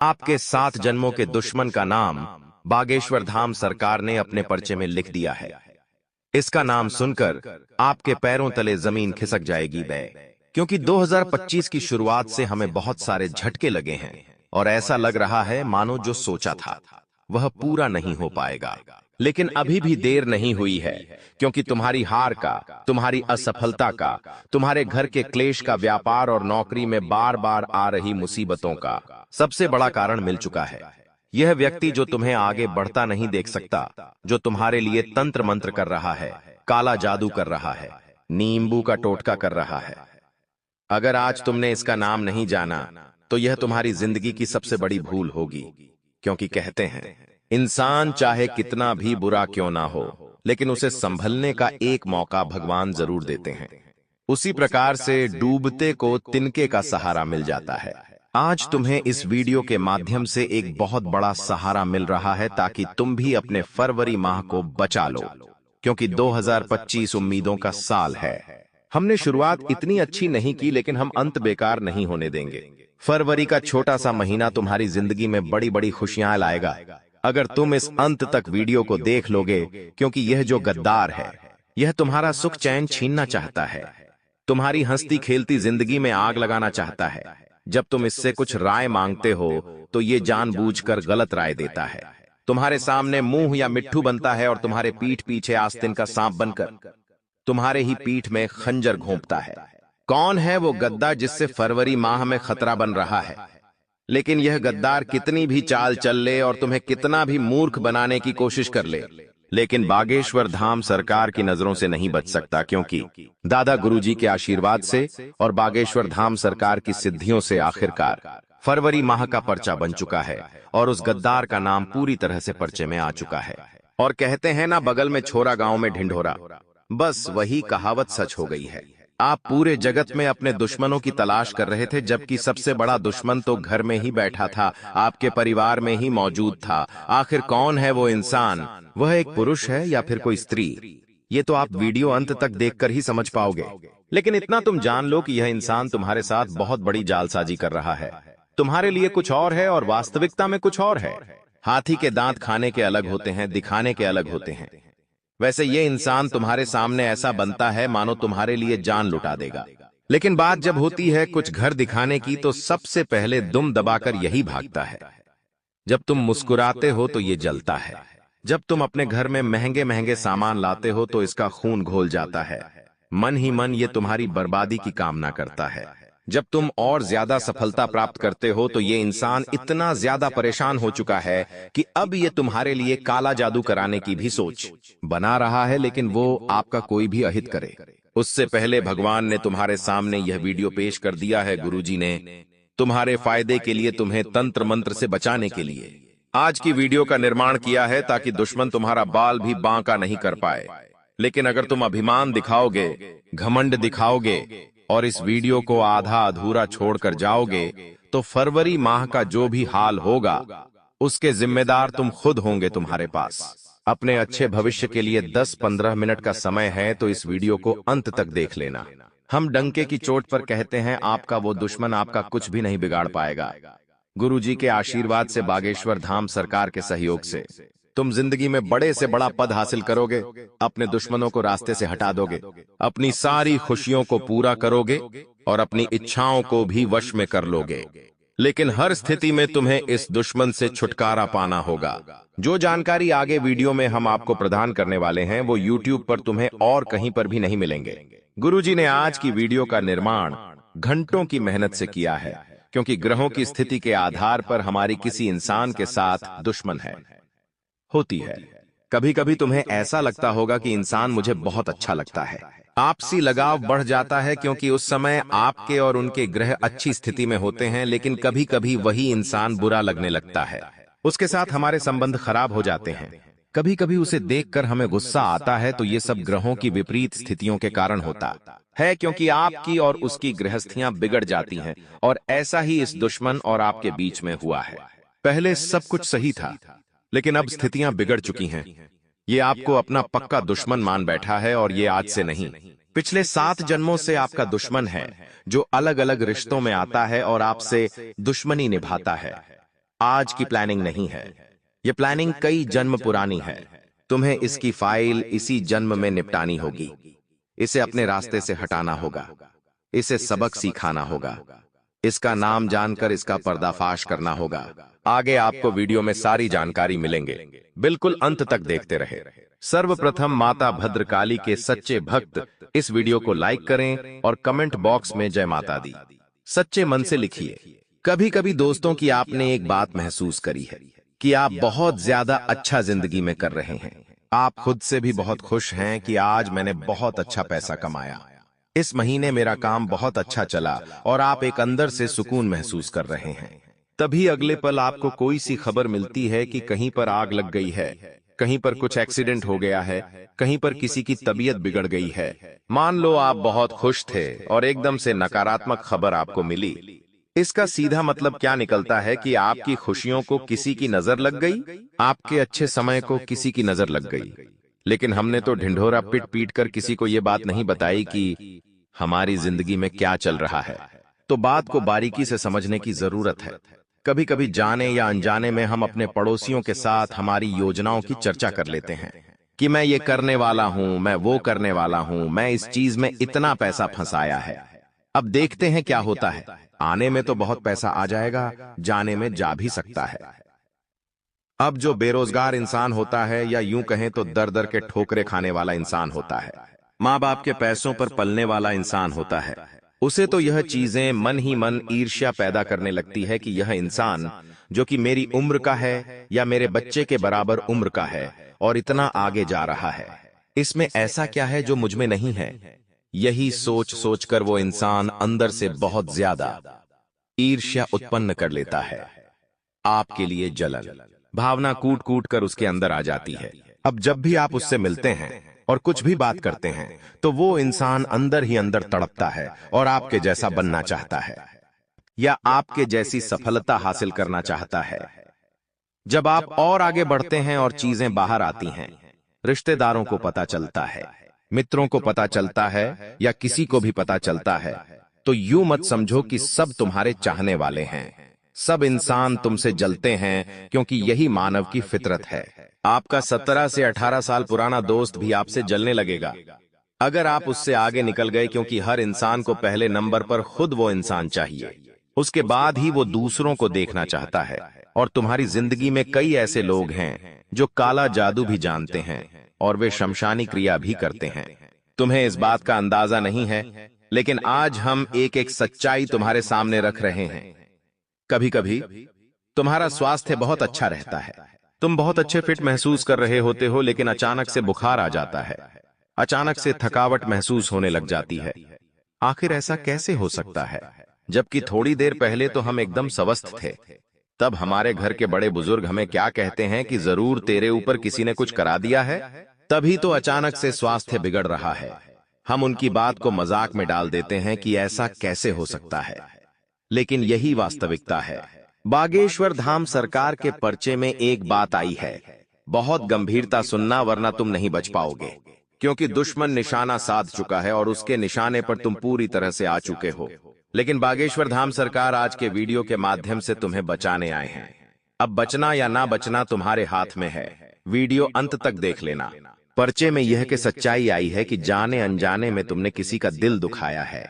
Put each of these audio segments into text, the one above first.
आपके 7 जन्मों के दुश्मन का नाम बागेश्वर धाम सरकार ने अपने पर्चे में लिख दिया है। इसका नाम सुनकर आपके पैरों तले जमीन खिसक जाएगी बे, क्योंकि 2025 की शुरुआत से हमें बहुत सारे झटके लगे हैं और ऐसा लग रहा है मानो जो सोचा था वह पूरा नहीं हो पाएगा। लेकिन अभी भी देर नहीं हुई है, क्योंकि तुम्हारी हार का, तुम्हारी असफलता का, तुम्हारे घर के क्लेश का, व्यापार और नौकरी में बार बार आ रही मुसीबतों का सबसे बड़ा कारण मिल चुका है। यह व्यक्ति जो तुम्हें आगे बढ़ता नहीं देख सकता, जो तुम्हारे लिए तंत्र मंत्र कर रहा है, काला जादू कर रहा है, नींबू का टोटका कर रहा है। अगर आज तुमने इसका नाम नहीं जाना तो यह तुम्हारी जिंदगी की सबसे बड़ी भूल होगी, क्योंकि कहते हैं इंसान चाहे कितना भी बुरा क्यों ना हो, लेकिन उसे संभलने का एक मौका भगवान जरूर देते हैं। उसी प्रकार से डूबते को तिनके का सहारा मिल जाता है। आज तुम्हें इस वीडियो के माध्यम से एक बहुत बड़ा सहारा मिल रहा है, ताकि तुम भी अपने फरवरी माह को बचा लो, क्योंकि 2025 उम्मीदों का साल है। हमने शुरुआत इतनी अच्छी नहीं की, लेकिन हम अंत बेकार नहीं होने देंगे। फरवरी का छोटा सा महीना तुम्हारी जिंदगी में बड़ी बड़ी खुशियां लाएगा, अगर तुम इस अंत तक वीडियो को देख लोगे, क्योंकि यह जो गद्दार है यह तुम्हारा सुख चैन छीनना चाहता है, तुम्हारी हंसती खेलती जिंदगी में आग लगाना चाहता है। जब तुम इससे कुछ राय मांगते हो तो ये जानबूझकर गलत राय देता है, तुम्हारे सामने मुंह या मिट्ठू बनता है और तुम्हारे पीठ पीछे आस्तीन का सांप बनकर तुम्हारे ही पीठ में खंजर घोंपता है। कौन है वो गद्दार जिससे फरवरी माह में खतरा बन रहा है? लेकिन यह गद्दार कितनी भी चाल चल ले और तुम्हें कितना भी मूर्ख बनाने की कोशिश कर ले, लेकिन बागेश्वर धाम सरकार की नजरों से नहीं बच सकता, क्योंकि दादा गुरुजी के आशीर्वाद से और बागेश्वर धाम सरकार की सिद्धियों से आखिरकार फरवरी माह का पर्चा बन चुका है और उस गद्दार का नाम पूरी तरह से पर्चे में आ चुका है। और कहते हैं ना, बगल में छोरा गांव में ढिंढोरा, बस वही कहावत सच हो गई है। आप पूरे जगत में अपने दुश्मनों की तलाश कर रहे थे, जबकि सबसे बड़ा दुश्मन तो घर में ही बैठा था, आपके परिवार में ही मौजूद था। आखिर कौन है वो इंसान? वह एक पुरुष है या फिर कोई स्त्री? ये तो आप वीडियो अंत तक देखकर ही समझ पाओगे। लेकिन इतना तुम जान लो कि यह इंसान तुम्हारे साथ बहुत बड़ी जालसाजी कर रहा है। तुम्हारे लिए कुछ और है और वास्तविकता में कुछ और है। हाथी के दांत खाने के अलग होते हैं, दिखाने के अलग होते हैं। वैसे ये इंसान तुम्हारे सामने ऐसा बनता है मानो तुम्हारे लिए जान लुटा देगा, लेकिन बात जब होती है कुछ घर दिखाने की तो सबसे पहले दुम दबाकर यही भागता है। जब तुम मुस्कुराते हो तो ये जलता है, जब तुम अपने घर में महंगे महंगे सामान लाते हो तो इसका खून घोल जाता है। मन ही मन ये तुम्हारी बर्बादी की कामना करता है। जब तुम और ज्यादा सफलता प्राप्त करते हो तो ये इंसान इतना ज्यादा परेशान हो चुका है कि अब ये तुम्हारे लिए काला जादू कराने की भी सोच बना रहा है, लेकिन वो आपका कोई भी अहित करे उससे पहले भगवान ने तुम्हारे सामने यह वीडियो पेश कर दिया है। गुरुजी ने तुम्हारे फायदे के लिए, तुम्हें तंत्र मंत्र से बचाने के लिए आज की वीडियो का निर्माण किया है, ताकि दुश्मन तुम्हारा बाल भी बांका नहीं कर पाए। लेकिन अगर तुम अभिमान दिखाओगे, घमंड दिखाओगे और इस वीडियो को आधा अधूरा छोड़कर जाओगे तो फरवरी माह का जो भी हाल होगा उसके जिम्मेदार तुम खुद होंगे। तुम्हारे पास अपने अच्छे भविष्य के लिए 10-15 मिनट का समय है, तो इस वीडियो को अंत तक देख लेना। हम डंके की चोट पर कहते हैं, आपका वो दुश्मन आपका कुछ भी नहीं बिगाड़ पाएगा। गुरुजी के आशीर्वाद से, बागेश्वर धाम सरकार के सहयोग से तुम जिंदगी में बड़े से बड़ा पद हासिल करोगे, अपने दुश्मनों को रास्ते से हटा दोगे, अपनी सारी खुशियों को पूरा करोगे और अपनी इच्छाओं को भी वश में कर लोगे। लेकिन हर स्थिति में तुम्हें इस दुश्मन से छुटकारा पाना होगा। जो जानकारी आगे वीडियो में हम आपको प्रदान करने वाले हैं वो YouTube पर तुम्हें और कहीं पर भी नहीं मिलेंगे। गुरुजी ने आज की वीडियो का निर्माण घंटों की मेहनत से किया है, क्योंकि ग्रहों की स्थिति के आधार पर हमारी किसी इंसान के साथ दुश्मन होती है। कभी कभी तुम्हें ऐसा लगता होगा कि इंसान मुझे बहुत अच्छा लगता है, आपसी लगाव बढ़ जाता है, क्योंकि उस समय आपके और उनके ग्रह अच्छी स्थिति में होते हैं। लेकिन कभी कभी वही इंसान बुरा लगने लगता है, उसके साथ हमारे संबंध खराब हो जाते हैं। कभी कभी उसे देखकर हमें गुस्सा आता है, तो ये सब ग्रहों की विपरीत स्थितियों के कारण होता है, क्योंकि आपकी और उसकी गृहस्थियां बिगड़ जाती हैं। और ऐसा ही इस दुश्मन और आपके बीच में हुआ है। पहले सब कुछ सही था, लेकिन अब स्थितियां बिगड़ चुकी हैं। ये आपको अपना पक्का दुश्मन मान बैठा है, और ये आज से नहीं, पिछले 7 जन्मों से आपका दुश्मन है, जो अलग अलग रिश्तों में आता है और आपसे दुश्मनी निभाता है। आज की प्लानिंग नहीं है। ये प्लानिंग कई जन्म पुरानी है। तुम्हें इसकी फाइल इसी जन्म में निपटानी होगी। इसे अपने रास्ते से हटाना होगा। इसे सबक सिखाना होगा। इसका नाम जानकर इसका पर्दाफाश करना होगा। आगे आपको वीडियो में सारी जानकारी मिलेंगे, बिल्कुल अंत तक देखते रहे। सर्वप्रथम माता भद्रकाली के सच्चे भक्त इस वीडियो को लाइक करें और कमेंट बॉक्स में जय माता दी सच्चे मन से लिखिए। कभी कभी दोस्तों की आपने एक बात महसूस करी है कि आप बहुत ज्यादा अच्छा जिंदगी में कर रहे हैं। आप खुद से भी बहुत खुश हैं कि आज मैंने बहुत अच्छा पैसा कमाया, इस महीने मेरा काम बहुत अच्छा चला, और आप एक अंदर से सुकून महसूस कर रहे हैं। तभी अगले पल आपको कोई सी खबर मिलती है कि कहीं पर आग लग गई है, कहीं पर कुछ एक्सीडेंट हो गया है, कहीं पर किसी की तबीयत बिगड़ गई है। मान लो आप बहुत खुश थे और एकदम से नकारात्मक खबर आपको मिली। इसका सीधा मतलब क्या निकलता है कि आपकी खुशियों को किसी की नजर लग गई, आपके अच्छे समय को किसी की नजर लग गई। लेकिन हमने तो ढिंढोरा पीट पीट कर किसी को यह बात नहीं बताई कि हमारी जिंदगी में क्या चल रहा है। तो बात को बारीकी से समझने की जरूरत है। कभी कभी जाने या अनजाने में हम अपने पड़ोसियों के साथ हमारी योजनाओं की चर्चा कर लेते हैं कि मैं ये करने वाला हूं, मैं वो करने वाला हूं, मैं इस चीज में इतना पैसा फंसाया है। अब देखते हैं क्या होता है। आने में तो बहुत पैसा आ जाएगा, जाने में जा भी सकता है। अब जो बेरोजगार इंसान होता है, या यूं कहें तो दर दर के ठोकरे खाने वाला इंसान होता है, माँ बाप के पैसों पर पलने वाला इंसान होता है, उसे तो यह चीजें मन ही मन ईर्ष्या पैदा करने लगती है कि यह इंसान जो कि मेरी उम्र का है या मेरे बच्चे के बराबर उम्र का है और इतना आगे जा रहा है, इसमें ऐसा क्या है जो मुझ में नहीं है। यही सोच सोचकर वो इंसान अंदर से बहुत ज्यादा ईर्ष्या उत्पन्न कर लेता है। आपके लिए जलन भावना कूट कूट कर उसके अंदर आ जाती है। अब जब भी आप उससे मिलते हैं और कुछ भी बात करते हैं तो वो इंसान अंदर ही अंदर तड़पता है और आपके जैसा बनना चाहता है या आपके जैसी सफलता हासिल करना चाहता है। जब आप और आगे बढ़ते हैं और चीजें बाहर आती हैं, रिश्तेदारों को पता चलता है, मित्रों को पता चलता है, या किसी को भी पता चलता है, तो यूं मत समझो कि सब तुम्हारे चाहने वाले हैं। सब इंसान तुमसे जलते हैं, क्योंकि यही मानव की फितरत है। आपका 17 से 18 साल पुराना दोस्त भी आपसे जलने लगेगा अगर आप उससे आगे निकल गए, क्योंकि हर इंसान को पहले नंबर पर खुद वो इंसान चाहिए, उसके बाद ही वो दूसरों को देखना चाहता है। और तुम्हारी जिंदगी में कई ऐसे लोग हैं जो काला जादू भी जानते हैं और वे शमशानी क्रिया भी करते हैं। तुम्हें इस बात का अंदाजा नहीं है, लेकिन आज हम एक एक सच्चाई तुम्हारे सामने रख रहे हैं। कभी कभी तुम्हारा स्वास्थ्य बहुत अच्छा रहता है, तुम बहुत अच्छे फिट महसूस कर रहे होते हो, लेकिन अचानक से बुखार आ जाता है, अचानक से थकावट महसूस होने लग जाती है। आखिर ऐसा कैसे हो सकता है, जबकि थोड़ी देर पहले तो हम एकदम स्वस्थ थे। तब हमारे घर के बड़े बुजुर्ग हमें क्या कहते हैं कि जरूर तेरे ऊपर किसी ने कुछ करा दिया है, तभी तो अचानक से स्वास्थ्य बिगड़ रहा है। हम उनकी बात को मजाक में डाल देते हैं कि ऐसा कैसे हो सकता है, लेकिन यही वास्तविकता है। बागेश्वर धाम सरकार के पर्चे में एक बात आई है, बहुत गंभीरता सुनना वरना तुम नहीं बच पाओगे, क्योंकि दुश्मन निशाना साध चुका है और उसके निशाने पर तुम पूरी तरह से आ चुके हो। लेकिन बागेश्वर धाम सरकार आज के वीडियो के माध्यम से तुम्हें बचाने आए हैं। अब बचना या ना बचना तुम्हारे हाथ में है। वीडियो अंत तक देख लेना। पर्चे में यह कि सच्चाई आई है कि जाने अनजाने में तुमने किसी का दिल दुखाया है।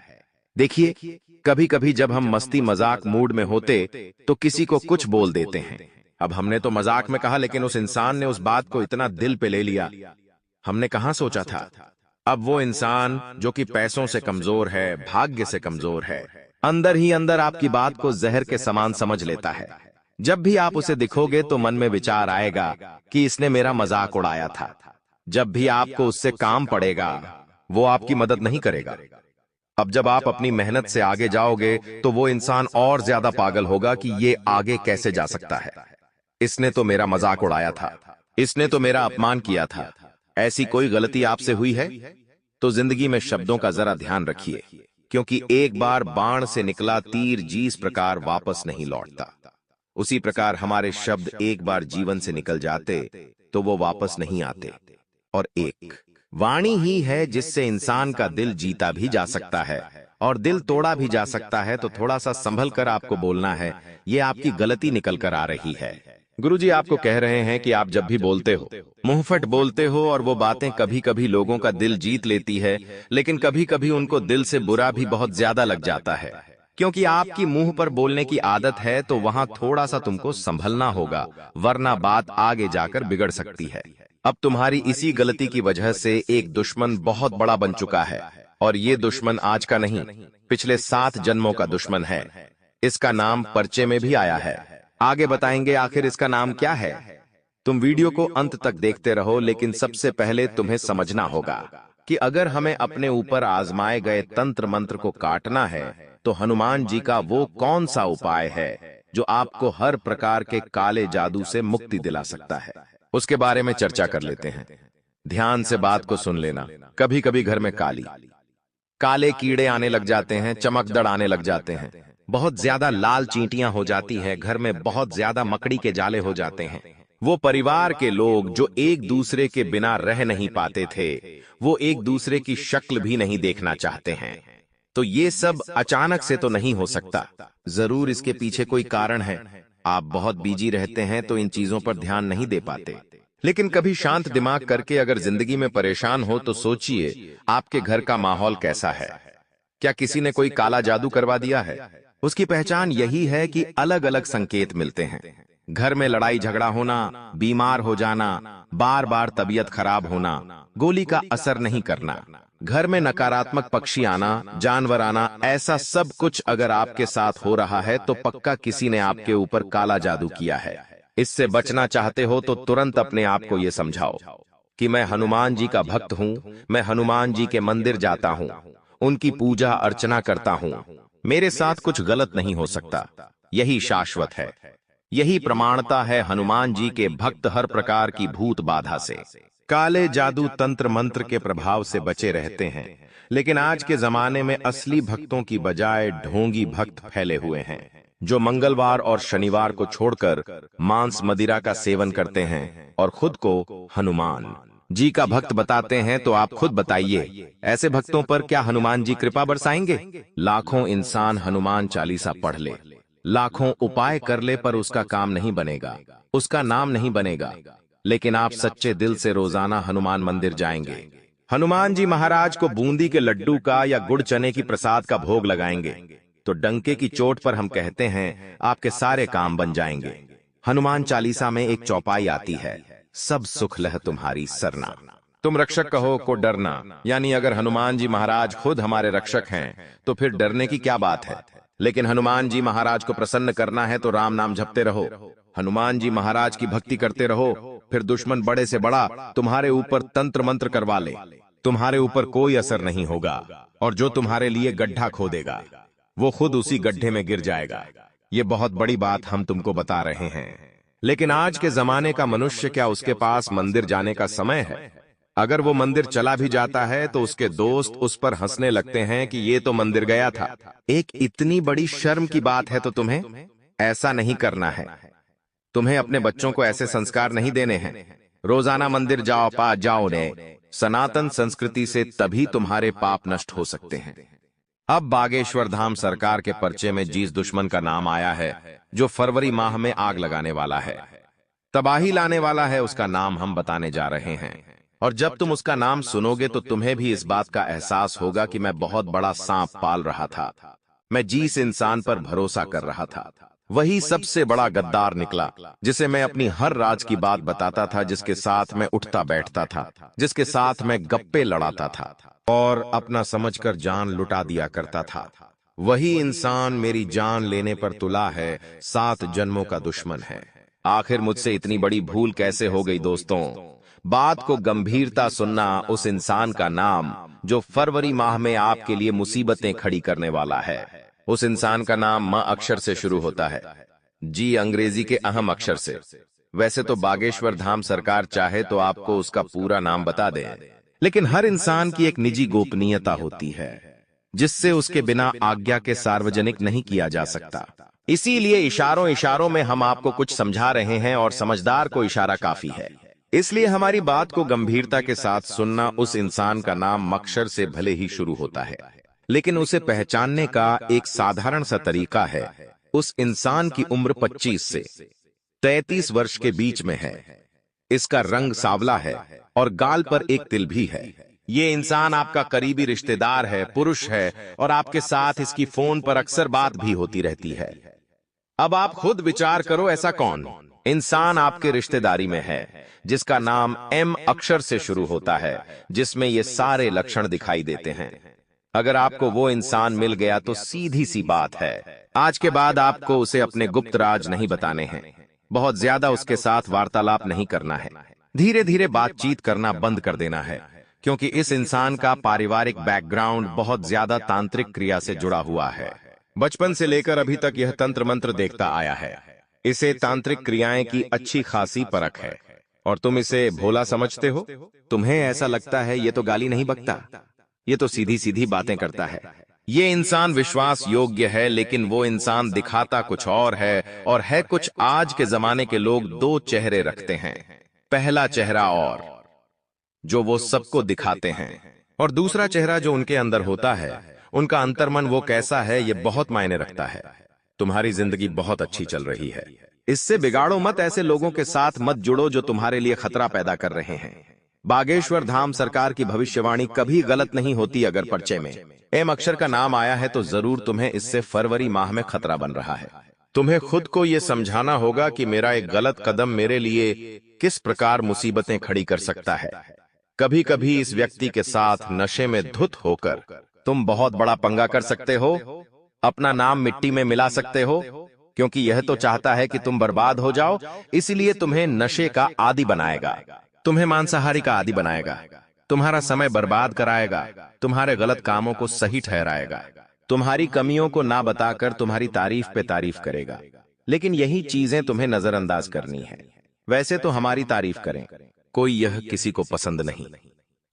देखिए, कभी कभी जब हम मस्ती मजाक मूड में होते तो किसी को कुछ बोल देते हैं। अब हमने तो मजाक में कहा, लेकिन उस इंसान ने उस बात को इतना दिल पे ले लिया, हमने कहां सोचा था। अब वो इंसान जो कि पैसों से कमजोर है, भाग्य से कमजोर है, अंदर ही अंदर आपकी बात को जहर के समान समझ लेता है। जब भी आप उसे दिखोगे तो मन में विचार आएगा कि इसने मेरा मजाक उड़ाया था। जब भी आपको उससे काम पड़ेगा, वो आपकी मदद नहीं करेगा। अब जब आप अपनी मेहनत से आगे जाओगे तो वो इंसान और ज्यादा पागल होगा कि ये आगे कैसे जा सकता है। इसने तो मेरा मजाक उड़ाया था, इसने तो मेरा अपमान किया था। ऐसी कोई गलती आपसे हुई है तो जिंदगी में शब्दों का जरा ध्यान रखिए, क्योंकि एक बार बाण से निकला तीर जिस प्रकार वापस नहीं लौटता, उसी प्रकार हमारे शब्द एक बार जीवन से निकल जाते तो वो वापस नहीं आते। और एक वाणी ही है जिससे इंसान का दिल जीता भी जा सकता है और दिल तोड़ा भी जा सकता है, तो थोड़ा सा संभल कर आपको बोलना है। ये आपकी गलती निकल कर आ रही है। गुरुजी आपको कह रहे हैं कि आप जब भी बोलते हो, मुंहफट बोलते हो, और वो बातें कभी कभी लोगों का दिल जीत लेती है, लेकिन कभी कभी उनको दिल से बुरा भी बहुत ज्यादा लग जाता है। क्योंकि आपकी मुंह पर बोलने की आदत है, तो वहां थोड़ा सा तुमको संभलना होगा, वरना बात आगे जाकर बिगड़ सकती है। अब तुम्हारी इसी गलती की वजह से एक दुश्मन बहुत बड़ा बन चुका है, और ये दुश्मन आज का नहीं, पिछले 7 जन्मों का दुश्मन है। इसका नाम पर्चे में भी आया है। आगे बताएंगे आखिर इसका नाम क्या है। तुम वीडियो को अंत तक देखते रहो, लेकिन सबसे पहले तुम्हें समझना होगा कि अगर हमें अपने ऊपर आजमाए गए तंत्र मंत्र को काटना है, तो हनुमान जी का वो कौन सा उपाय है जो आपको हर प्रकार के काले जादू से मुक्ति दिला सकता है, उसके बारे में चर्चा कर लेते हैं। ध्यान से बात को सुन लेना। कभी कभी घर में काले कीड़े आने लग जाते हैं, चमकदड़ आने लग जाते हैं, बहुत ज्यादा लाल चींटियां हो जाती हैं, घर में बहुत ज्यादा मकड़ी के जाले हो जाते हैं। वो परिवार के लोग जो एक दूसरे के बिना रह नहीं पाते थे, वो एक दूसरे की शक्ल भी नहीं देखना चाहते हैं। तो ये सब अचानक से तो नहीं हो सकता, जरूर इसके पीछे कोई कारण है। आप बहुत बिजी रहते हैं तो इन चीजों पर ध्यान नहीं दे पाते। लेकिन कभी शांत दिमाग करके अगर जिंदगी में परेशान हो तो सोचिए, आपके घर का माहौल कैसा है। क्या किसी ने कोई काला जादू करवा दिया है? उसकी पहचान यही है कि अलग अलग संकेत मिलते हैं। घर में लड़ाई झगड़ा होना, बीमार हो जाना, बार बार तबीयत खराब होना, गोली का असर नहीं करना, घर में नकारात्मक पक्षी आना, जानवर आना, ऐसा सब कुछ अगर आपके साथ हो रहा है तो पक्का किसी ने आपके ऊपर काला जादू किया है। इससे बचना चाहते हो तो तुरंत अपने आप को यह समझाओ कि मैं हनुमान जी का भक्त हूं, मैं हनुमान जी के मंदिर जाता हूं, उनकी पूजा अर्चना करता हूं, मेरे साथ कुछ गलत नहीं हो सकता। यही शाश्वत है, यही प्रमाणता है हनुमान जी के भक्त हर प्रकार की भूत बाधा से, काले जादू तंत्र मंत्र के प्रभाव से बचे रहते हैं। लेकिन आज के जमाने में असली भक्तों की बजाय ढोंगी भक्त फैले हुए हैं, जो मंगलवार और शनिवार को छोड़कर मांस मदिरा का सेवन करते हैं और खुद को हनुमान जी का भक्त बताते हैं। तो आप खुद बताइए, ऐसे भक्तों पर क्या हनुमान जी कृपा बरसाएंगे? लाखों इंसान हनुमान चालीसा पढ़ ले, लाखों उपाय कर ले, पर उसका काम नहीं बनेगा, उसका नाम नहीं बनेगा। लेकिन आप सच्चे दिल से रोजाना हनुमान मंदिर जाएंगे, हनुमान जी महाराज को बूंदी के लड्डू का या गुड़ चने की प्रसाद का भोग लगाएंगे, तो डंके की चोट पर हम कहते हैं आपके सारे काम बन जाएंगे। हनुमान चालीसा में एक चौपाई आती है, सब सुख लह तुम्हारी सरना, तुम रक्षक कहो को डरना। यानी अगर हनुमान जी महाराज खुद हमारे रक्षक हैं तो फिर डरने की क्या बात है। लेकिन हनुमान जी महाराज को प्रसन्न करना है तो राम नाम जपते रहो, हनुमान जी महाराज की भक्ति करते रहो, फिर दुश्मन बड़े से बड़ा तुम्हारे ऊपर तंत्र मंत्र करवा ले, तुम्हारे ऊपर कोई असर नहीं होगा, और जो तुम्हारे लिए गड्ढा खोदेगा वो खुद उसी गड्ढे में गिर जाएगा। ये बहुत बड़ी बात हम तुमको बता रहे हैं। लेकिन आज के जमाने का मनुष्य, क्या उसके पास मंदिर जाने का समय है? अगर वो मंदिर चला भी जाता है तो उसके दोस्त उस पर हंसने लगते हैं कि ये तो मंदिर गया था। एक इतनी बड़ी शर्म की बात है, तो तुम्हें ऐसा नहीं करना है। तुम्हें अपने बच्चों को ऐसे संस्कार नहीं देने हैं। रोजाना मंदिर जाओ, पा जाओ ने सनातन संस्कृति से, तभी तुम्हारे पाप नष्ट हो सकते हैं। अब बागेश्वर धाम सरकार के पर्चे में जिस दुश्मन का नाम आया है, जो फरवरी माह में आग लगाने वाला है, तबाही लाने वाला है, उसका नाम हम बताने जा रहे हैं। और जब तुम उसका नाम सुनोगे तो तुम्हें भी इस बात का एहसास होगा कि मैं बहुत बड़ा सांप पाल रहा था। मैं जिस इंसान पर भरोसा कर रहा था वही सबसे बड़ा गद्दार निकला, जिसे मैं अपनी हर राज की बात बताता था, जिसके साथ मैं उठता बैठता था, जिसके साथ मैं गप्पे लड़ाता था और अपना समझकर जान लुटा दिया करता था। वही इंसान मेरी जान लेने पर तुला है, 7 जन्मों का दुश्मन है। आखिर मुझसे इतनी बड़ी भूल कैसे हो गई दोस्तों? बात को गंभीरता सुनना। उस इंसान का नाम जो फरवरी माह में आपके लिए मुसीबतें खड़ी करने वाला है, उस इंसान का नाम म अक्षर से शुरू होता है। जी, अंग्रेजी के अहम अक्षर से। वैसे तो बागेश्वर धाम सरकार चाहे तो आपको उसका पूरा नाम बता दे, लेकिन हर इंसान की एक निजी गोपनीयता होती है, जिससे उसके बिना आज्ञा के सार्वजनिक नहीं किया जा सकता। इसीलिए इशारों इशारों में हम आपको कुछ समझा रहे हैं, और समझदार को इशारा काफी है। इसलिए हमारी बात को गंभीरता के साथ सुनना। उस इंसान का नाम अक्षर से भले ही शुरू होता है, लेकिन उसे पहचानने का एक साधारण सा तरीका है। उस इंसान की उम्र 25 से 33 वर्ष के बीच में है। इसका रंग सांवला है और गाल पर एक तिल भी है। ये इंसान आपका करीबी रिश्तेदार है, पुरुष है, और आपके साथ इसकी फोन पर अक्सर बात भी होती रहती है। अब आप खुद विचार करो, ऐसा कौन इंसान आपके रिश्तेदारी में है जिसका नाम एम अक्षर से शुरू होता है, जिसमें ये सारे लक्षण दिखाई देते हैं। अगर आपको वो इंसान मिल गया तो सीधी सी बात है, आज के बाद आपको उसे अपने गुप्त राज नहीं बताने हैं। बहुत ज्यादा उसके साथ वार्तालाप नहीं करना है। धीरे धीरे बातचीत करना बंद कर देना है, क्योंकि इस इंसान का पारिवारिक बैकग्राउंड बहुत ज्यादा तांत्रिक क्रिया से जुड़ा हुआ है। बचपन से लेकर अभी तक यह तंत्र मंत्र देखता आया है। इसे तांत्रिक क्रियाएं की अच्छी खासी परख है, और तुम इसे भोला समझते हो। तुम्हें ऐसा लगता है ये तो गाली नहीं बकता, ये तो सीधी सीधी बातें करता है। ये इंसान विश्वास योग्य है, लेकिन वो इंसान दिखाता कुछ और है, और है कुछ। आज के जमाने के लोग दो चेहरे रखते हैं। पहला चेहरा और जो वो सबको दिखाते हैं, और दूसरा चेहरा जो उनके अंदर होता है। उनका अंतर्मन वो कैसा है, ये बहुत मायने रखता है। तुम्हारी जिंदगी बहुत अच्छी चल रही है, इससे बिगाड़ो मत। ऐसे लोगों के साथ मत जुड़ो जो तुम्हारे लिए खतरा पैदा कर रहे हैं। बागेश्वर धाम सरकार की भविष्यवाणी कभी गलत नहीं होती। अगर पर्चे में एम अक्षर का नाम आया है तो जरूर तुम्हें इससे फरवरी माह में खतरा बन रहा है। तुम्हें खुद को यह समझाना होगा कि मेरा एक गलत कदम मेरे लिए किस प्रकार मुसीबतें खड़ी कर सकता है। कभी कभी इस व्यक्ति के साथ नशे में धुत होकर तुम बहुत बड़ा पंगा कर सकते हो, अपना नाम मिट्टी में मिला सकते हो, क्योंकि यह तो चाहता है कि तुम बर्बाद हो जाओ। इसलिए तुम्हें नशे का आदी बनाएगा, तुम्हें मांसाहारी का आदी बनाएगा, तुम्हारा समय बर्बाद कराएगा, तुम्हारे गलत कामों को सही ठहराएगा, तुम्हारी कमियों को ना बताकर तुम्हारी तारीफ पे तारीफ करेगा। लेकिन यही चीजें तुम्हें नजरअंदाज करनी है। वैसे तो हमारी तारीफ करें, कोई यह किसी को पसंद नहीं।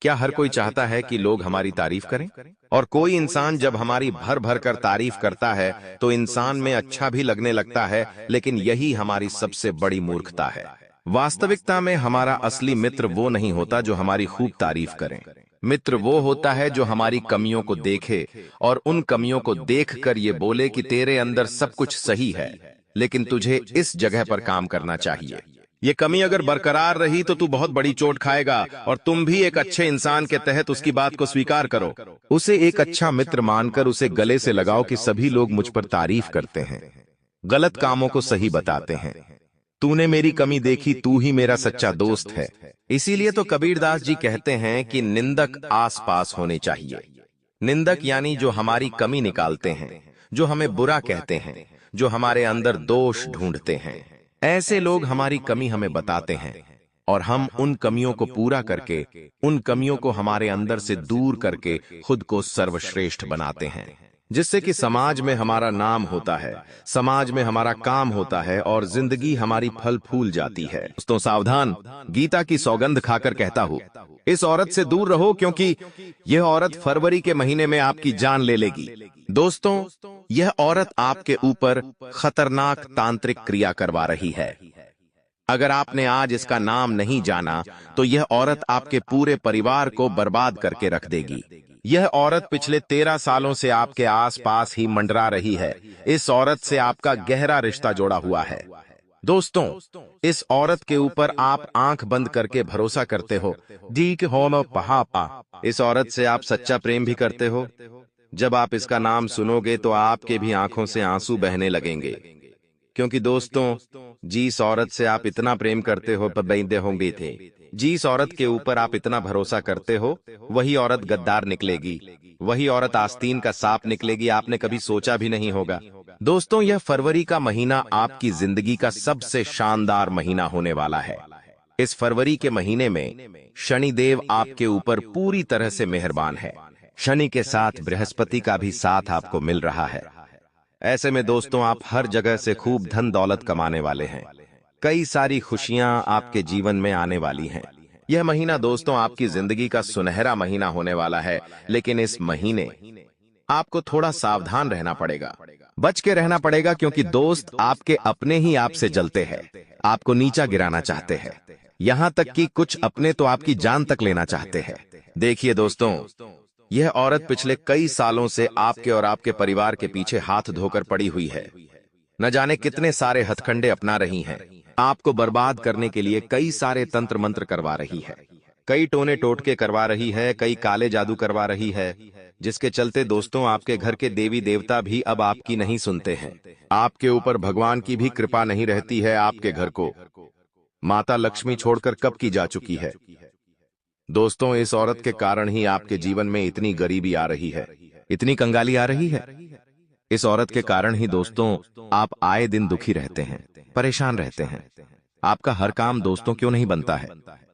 क्या हर कोई चाहता है कि लोग हमारी तारीफ करें? और कोई इंसान जब हमारी भर भर कर तारीफ करता है तो इंसान में अच्छा भी लगने लगता है, लेकिन यही हमारी सबसे बड़ी मूर्खता है। वास्तविकता में हमारा असली मित्र वो नहीं होता जो हमारी खूब तारीफ करें। मित्र वो होता है जो हमारी कमियों को देखे और उन कमियों को देखकर ये बोले कि तेरे अंदर सब कुछ सही है, लेकिन तुझे इस जगह पर काम करना चाहिए। ये कमी अगर बरकरार रही तो तू बहुत बड़ी चोट खाएगा, और तुम भी एक अच्छे इंसान के तहत उसकी बात को स्वीकार करो। उसे एक अच्छा मित्र मानकर उसे गले से लगाओ कि सभी लोग मुझ पर तारीफ करते हैं, गलत कामों को सही बताते हैं। तूने मेरी कमी देखी, तू ही मेरा सच्चा दोस्त है। इसीलिए तो कबीरदास जी कहते हैं कि निंदक आस पास होने चाहिए। निंदक यानी जो हमारी कमी निकालते हैं, जो हमें बुरा कहते हैं, जो हमारे अंदर दोष ढूंढते हैं। ऐसे लोग हमारी कमी हमें बताते हैं, और हम उन कमियों को पूरा करके, उन कमियों को हमारे अंदर से दूर करके खुद को सर्वश्रेष्ठ बनाते हैं, जिससे कि समाज में हमारा नाम होता है, समाज में हमारा काम होता है, और जिंदगी हमारी फल फूल जाती है। दोस्तों सावधान, गीता की सौगंध खाकर कहता हूँ, इस औरत से दूर रहो, क्योंकि यह औरत फरवरी के महीने में आपकी जान ले लेगी। दोस्तों, यह औरत आपके ऊपर खतरनाक तांत्रिक क्रिया करवा रही है। अगर आपने आज इसका नाम नहीं जाना तो यह औरत आपके पूरे परिवार को बर्बाद करके रख देगी। यह औरत पिछले 13 सालों से आपके आसपास ही मंडरा रही है। इस औरत से आपका गहरा रिश्ता जोड़ा हुआ है। दोस्तों, इस औरत के ऊपर आप आंख बंद करके भरोसा करते हो। ठीक हो पहापा, इस औरत से आप सच्चा प्रेम भी करते हो। जब आप इसका नाम सुनोगे तो आपके भी आंखों से आंसू बहने लगेंगे, क्योंकि दोस्तों, जिस औरत से आप इतना प्रेम करते हो पबैंदे होंगे थे, जिस औरत के ऊपर आप इतना भरोसा करते हो, वही औरत गद्दार निकलेगी, वही औरत आस्तीन का सांप निकलेगी। आपने कभी सोचा भी नहीं होगा। दोस्तों, यह फरवरी का महीना आपकी जिंदगी का सबसे शानदार महीना होने वाला है। इस फरवरी के महीने में शनिदेव आपके ऊपर पूरी तरह से मेहरबान है। शनि के साथ बृहस्पति का भी साथ आपको मिल रहा है। ऐसे में दोस्तों, आप हर जगह से खूब धन दौलत कमाने वाले हैं। कई सारी खुशियां आपके जीवन में आने वाली हैं। यह महीना दोस्तों आपकी जिंदगी का सुनहरा महीना होने वाला है, लेकिन इस महीने आपको थोड़ा सावधान रहना पड़ेगा, बच के रहना पड़ेगा, क्योंकि दोस्त आपके अपने ही आपसे जलते हैं, आपको नीचा गिराना चाहते हैं। यहां तक कि कुछ अपने तो आपकी जान तक लेना चाहते हैं। देखिए दोस्तों, यह औरत पिछले कई सालों से आपके और आपके परिवार के पीछे हाथ धोकर पड़ी हुई है। न जाने कितने सारे हथकंडे अपना रही है। आपको बर्बाद करने के लिए कई सारे तंत्र मंत्र करवा रही है, कई टोने टोटके करवा रही है, कई काले जादू करवा रही है, जिसके चलते दोस्तों आपके घर के देवी देवता भी अब आपकी नहीं सुनते हैं। आपके ऊपर भगवान की भी कृपा नहीं रहती है। आपके घर को माता लक्ष्मी छोड़कर कब की जा चुकी है। दोस्तों, इस औरत के कारण ही आपके जीवन में इतनी गरीबी आ रही है, इतनी कंगाली आ रही है। इस औरत के कारण ही दोस्तों आप आए दिन दुखी रहते हैं, परेशान रहते हैं। आपका हर काम दोस्तों क्यों नहीं बनता है?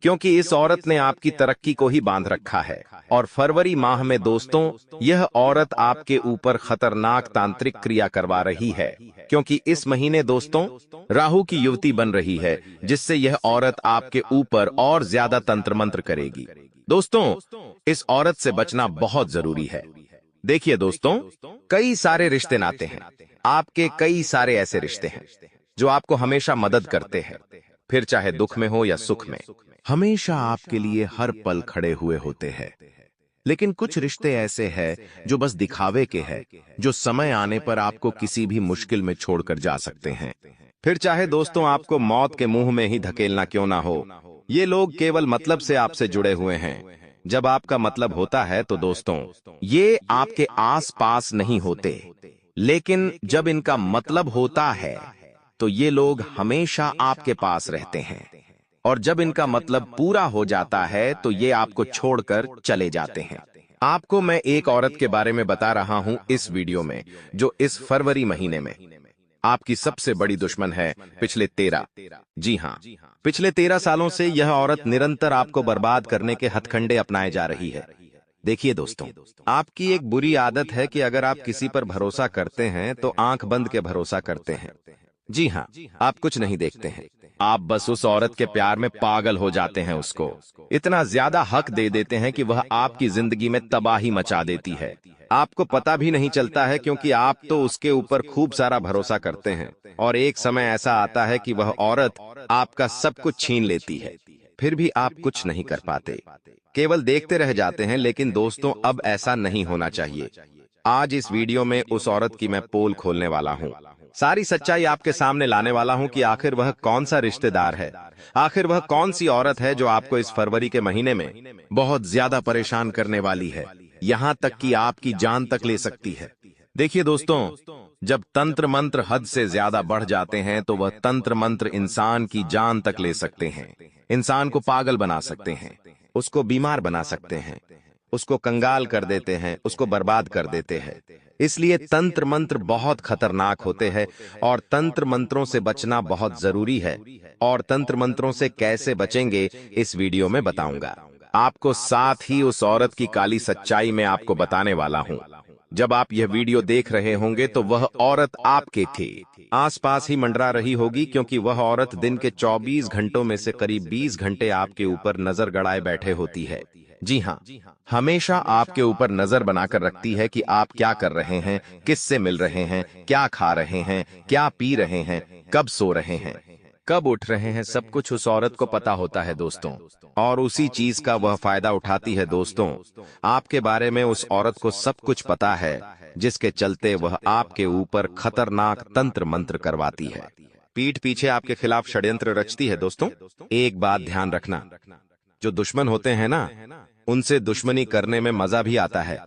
क्योंकि इस औरत ने आपकी तरक्की को ही बांध रखा है। और फरवरी माह में दोस्तों यह औरत आपके ऊपर खतरनाक तांत्रिक क्रिया करवा रही है, क्योंकि इस महीने दोस्तों राहु की युवती बन रही है, जिससे यह औरत आपके ऊपर और ज्यादा तंत्र मंत्र करेगी। दोस्तों, इस औरत से बचना बहुत जरूरी है। देखिए दोस्तों, कई सारे रिश्ते नाते हैं, आपके कई सारे ऐसे रिश्ते हैं जो आपको हमेशा मदद करते हैं, फिर चाहे दुख में हो या सुख में, हमेशा आपके लिए हर पल खड़े हुए होते हैं। लेकिन कुछ रिश्ते ऐसे हैं जो बस दिखावे के हैं, जो समय आने पर आपको किसी भी मुश्किल में छोड़कर जा सकते हैं। फिर चाहे दोस्तों आपको मौत के मुंह में ही धकेलना क्यों ना हो, ये लोग केवल मतलब से आपसे जुड़े हुए हैं। जब आपका मतलब होता है तो दोस्तों ये आपके आस पास नहीं होते, लेकिन जब इनका मतलब होता है तो ये लोग हमेशा आपके पास रहते हैं। और जब इनका मतलब पूरा हो जाता है तो ये आपको छोड़कर चले जाते हैं। आपको मैं एक औरत के बारे में बता रहा हूं इस वीडियो में, जो इस फरवरी महीने में आपकी सबसे बड़ी दुश्मन है। पिछले 13 जी हाँ, पिछले 13 सालों से यह औरत निरंतर आपको बर्बाद करने के हथकंडे अपनाए जा रही है। देखिए दोस्तों, आपकी एक बुरी आदत है कि अगर आप किसी पर भरोसा करते हैं तो आंख बंद के भरोसा करते हैं। जी हाँ, आप कुछ नहीं देखते हैं, आप बस उस औरत के प्यार में पागल हो जाते हैं। उसको इतना ज्यादा हक दे देते हैं कि वह आपकी जिंदगी में तबाही मचा देती है। आपको पता भी नहीं चलता है, क्योंकि आप तो उसके ऊपर खूब सारा भरोसा करते हैं, और एक समय ऐसा आता है कि वह औरत आपका सब कुछ छीन लेती है। फिर भी आप कुछ नहीं कर पाते, केवल देखते रह जाते हैं। लेकिन दोस्तों अब ऐसा नहीं होना चाहिए। आज इस वीडियो में उस औरत की मैं पोल खोलने वाला हूँ, सारी सच्चाई आपके सामने लाने वाला हूं कि आखिर वह कौन सा रिश्तेदार है, आखिर वह कौन सी औरत है जो आपको इस फरवरी के महीने में बहुत ज्यादा परेशान करने वाली है, यहां तक कि आपकी जान तक ले सकती है। देखिए दोस्तों, जब तंत्र मंत्र हद से ज्यादा बढ़ जाते हैं तो वह तंत्र मंत्र इंसान की जान तक ले सकते हैं, इंसान को पागल बना सकते हैं, उसको बीमार बना सकते हैं, उसको कंगाल कर देते हैं, उसको बर्बाद कर देते हैं। इसलिए तंत्र मंत्र बहुत खतरनाक होते हैं और तंत्र मंत्रों से बचना बहुत जरूरी है। और तंत्र मंत्रों से कैसे बचेंगे इस वीडियो में बताऊंगा आपको, साथ ही उस औरत की काली सच्चाई में आपको बताने वाला हूं। जब आप यह वीडियो देख रहे होंगे तो वह औरत आपके थे आसपास ही मंडरा रही होगी, क्योंकि वह औरत दिन के 24 घंटों में से करीब 20 घंटे आपके ऊपर नजर गड़ाए बैठे होती है। जी हाँ, हमेशा आपके ऊपर नजर बनाकर रखती है कि आप क्या कर रहे हैं, किससे मिल रहे हैं, क्या खा रहे हैं, क्या पी रहे हैं, कब सो रहे हैं, कब उठ रहे हैं, सब कुछ उस औरत को पता होता है दोस्तों। और उसी चीज का वह फायदा उठाती है दोस्तों। आपके बारे में उस औरत को सब कुछ पता है, जिसके चलते वह आपके ऊपर खतरनाक तंत्र मंत्र करवाती है, पीठ पीछे आपके खिलाफ षड्यंत्र रचती है। दोस्तों एक बात ध्यान रखना, जो दुश्मन होते हैं ना, उनसे दुश्मनी करने में मजा भी आता है,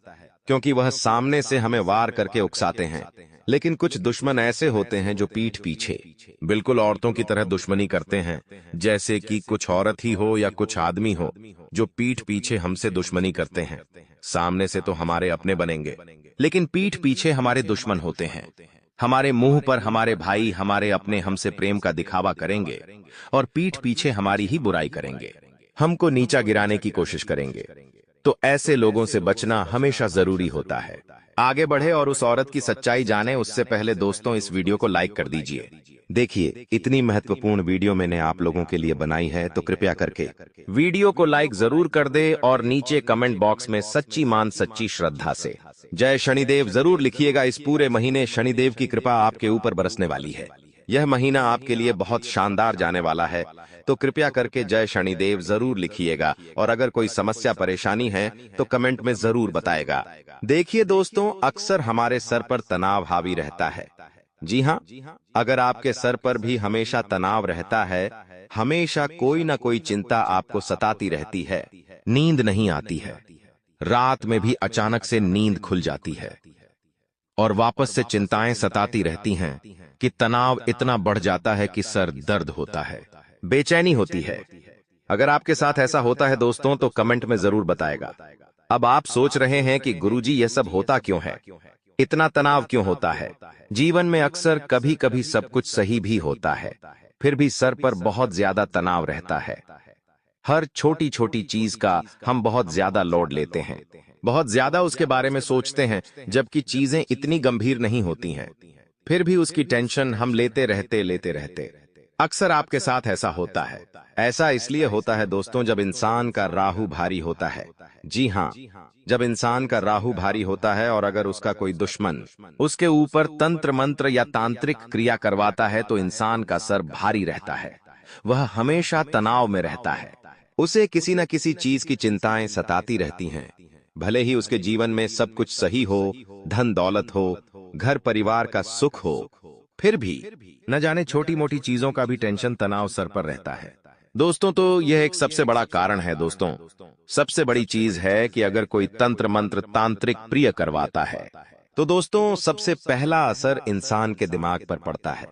क्योंकि वह सामने से हमें वार करके उकसाते हैं। लेकिन कुछ दुश्मन ऐसे होते हैं जो पीठ पीछे बिल्कुल औरतों की तरह दुश्मनी करते हैं, जैसे कि कुछ औरत ही हो या कुछ आदमी हो जो पीठ पीछे हमसे दुश्मनी करते हैं। सामने से तो हमारे अपने बनेंगे, लेकिन पीठ पीछे हमारे दुश्मन होते हैं। हमारे मुंह पर हमारे भाई, हमारे अपने हमसे प्रेम का दिखावा करेंगे और पीठ पीछे हमारी ही बुराई करेंगे, हमको नीचा गिराने की कोशिश करेंगे। तो ऐसे लोगों से बचना हमेशा जरूरी होता है। आगे बढ़े और उस औरत की सच्चाई जाने, उससे पहले दोस्तों इस वीडियो को लाइक कर दीजिए। देखिए, इतनी महत्वपूर्ण वीडियो मैंने आप लोगों के लिए बनाई है, तो कृपया करके वीडियो को लाइक जरूर कर दे और नीचे कमेंट बॉक्स में सच्ची मान सच्ची श्रद्धा से जय शनिदेव जरूर लिखिएगा। इस पूरे महीने शनिदेव की कृपा आपके ऊपर बरसने वाली है। यह महीना आपके लिए बहुत शानदार जाने वाला है, तो कृपया करके जय शनिदेव जरूर लिखिएगा और अगर कोई समस्या परेशानी है तो कमेंट में जरूर बताएगा। देखिए दोस्तों, अक्सर हमारे सर पर तनाव हावी रहता है। जी हाँ, अगर आपके सर पर भी हमेशा तनाव रहता है, हमेशा कोई ना कोई चिंता आपको सताती रहती है, नींद नहीं आती है, रात में भी अचानक से नींद खुल जाती है और वापस से चिंताएं सताती रहती हैं कि तनाव इतना बढ़ जाता है कि सर दर्द होता है, बेचैनी होती है। अगर आपके साथ ऐसा होता है दोस्तों तो कमेंट में जरूर बताएगा। अब आप सोच रहे हैं कि गुरुजी यह सब होता क्यों है, इतना तनाव क्यों होता है। जीवन में अक्सर कभी कभी सब कुछ सही भी होता है, फिर भी सर पर बहुत ज्यादा तनाव रहता है। हर छोटी छोटी चीज का हम बहुत ज्यादा लोड लेते हैं, बहुत ज्यादा उसके बारे में सोचते हैं, जबकि चीजें इतनी गंभीर नहीं होती हैं, फिर भी उसकी टेंशन हम लेते रहते। अक्सर आपके साथ ऐसा होता है। ऐसा इसलिए होता है दोस्तों जब इंसान का राहु भारी होता है। जी हाँ, जब इंसान का राहु भारी होता है और अगर उसका कोई दुश्मन उसके ऊपर तंत्र मंत्र या तांत्रिक क्रिया करवाता है तो इंसान का सर भारी रहता है, वह हमेशा तनाव में रहता है, उसे किसी न किसी चीज की चिंताएं सताती रहती हैं। भले ही उसके जीवन में सब कुछ सही हो, धन दौलत हो, घर परिवार का सुख हो, फिर भी न जाने छोटी मोटी चीजों का भी टेंशन तनाव सर पर रहता है। दोस्तों, तो यह एक सबसे बड़ा कारण है दोस्तों। सबसे बड़ी चीज है कि अगर कोई तंत्र मंत्र तांत्रिक प्रिय करवाता है तो दोस्तों सबसे पहला असर इंसान के दिमाग पर पड़ता है।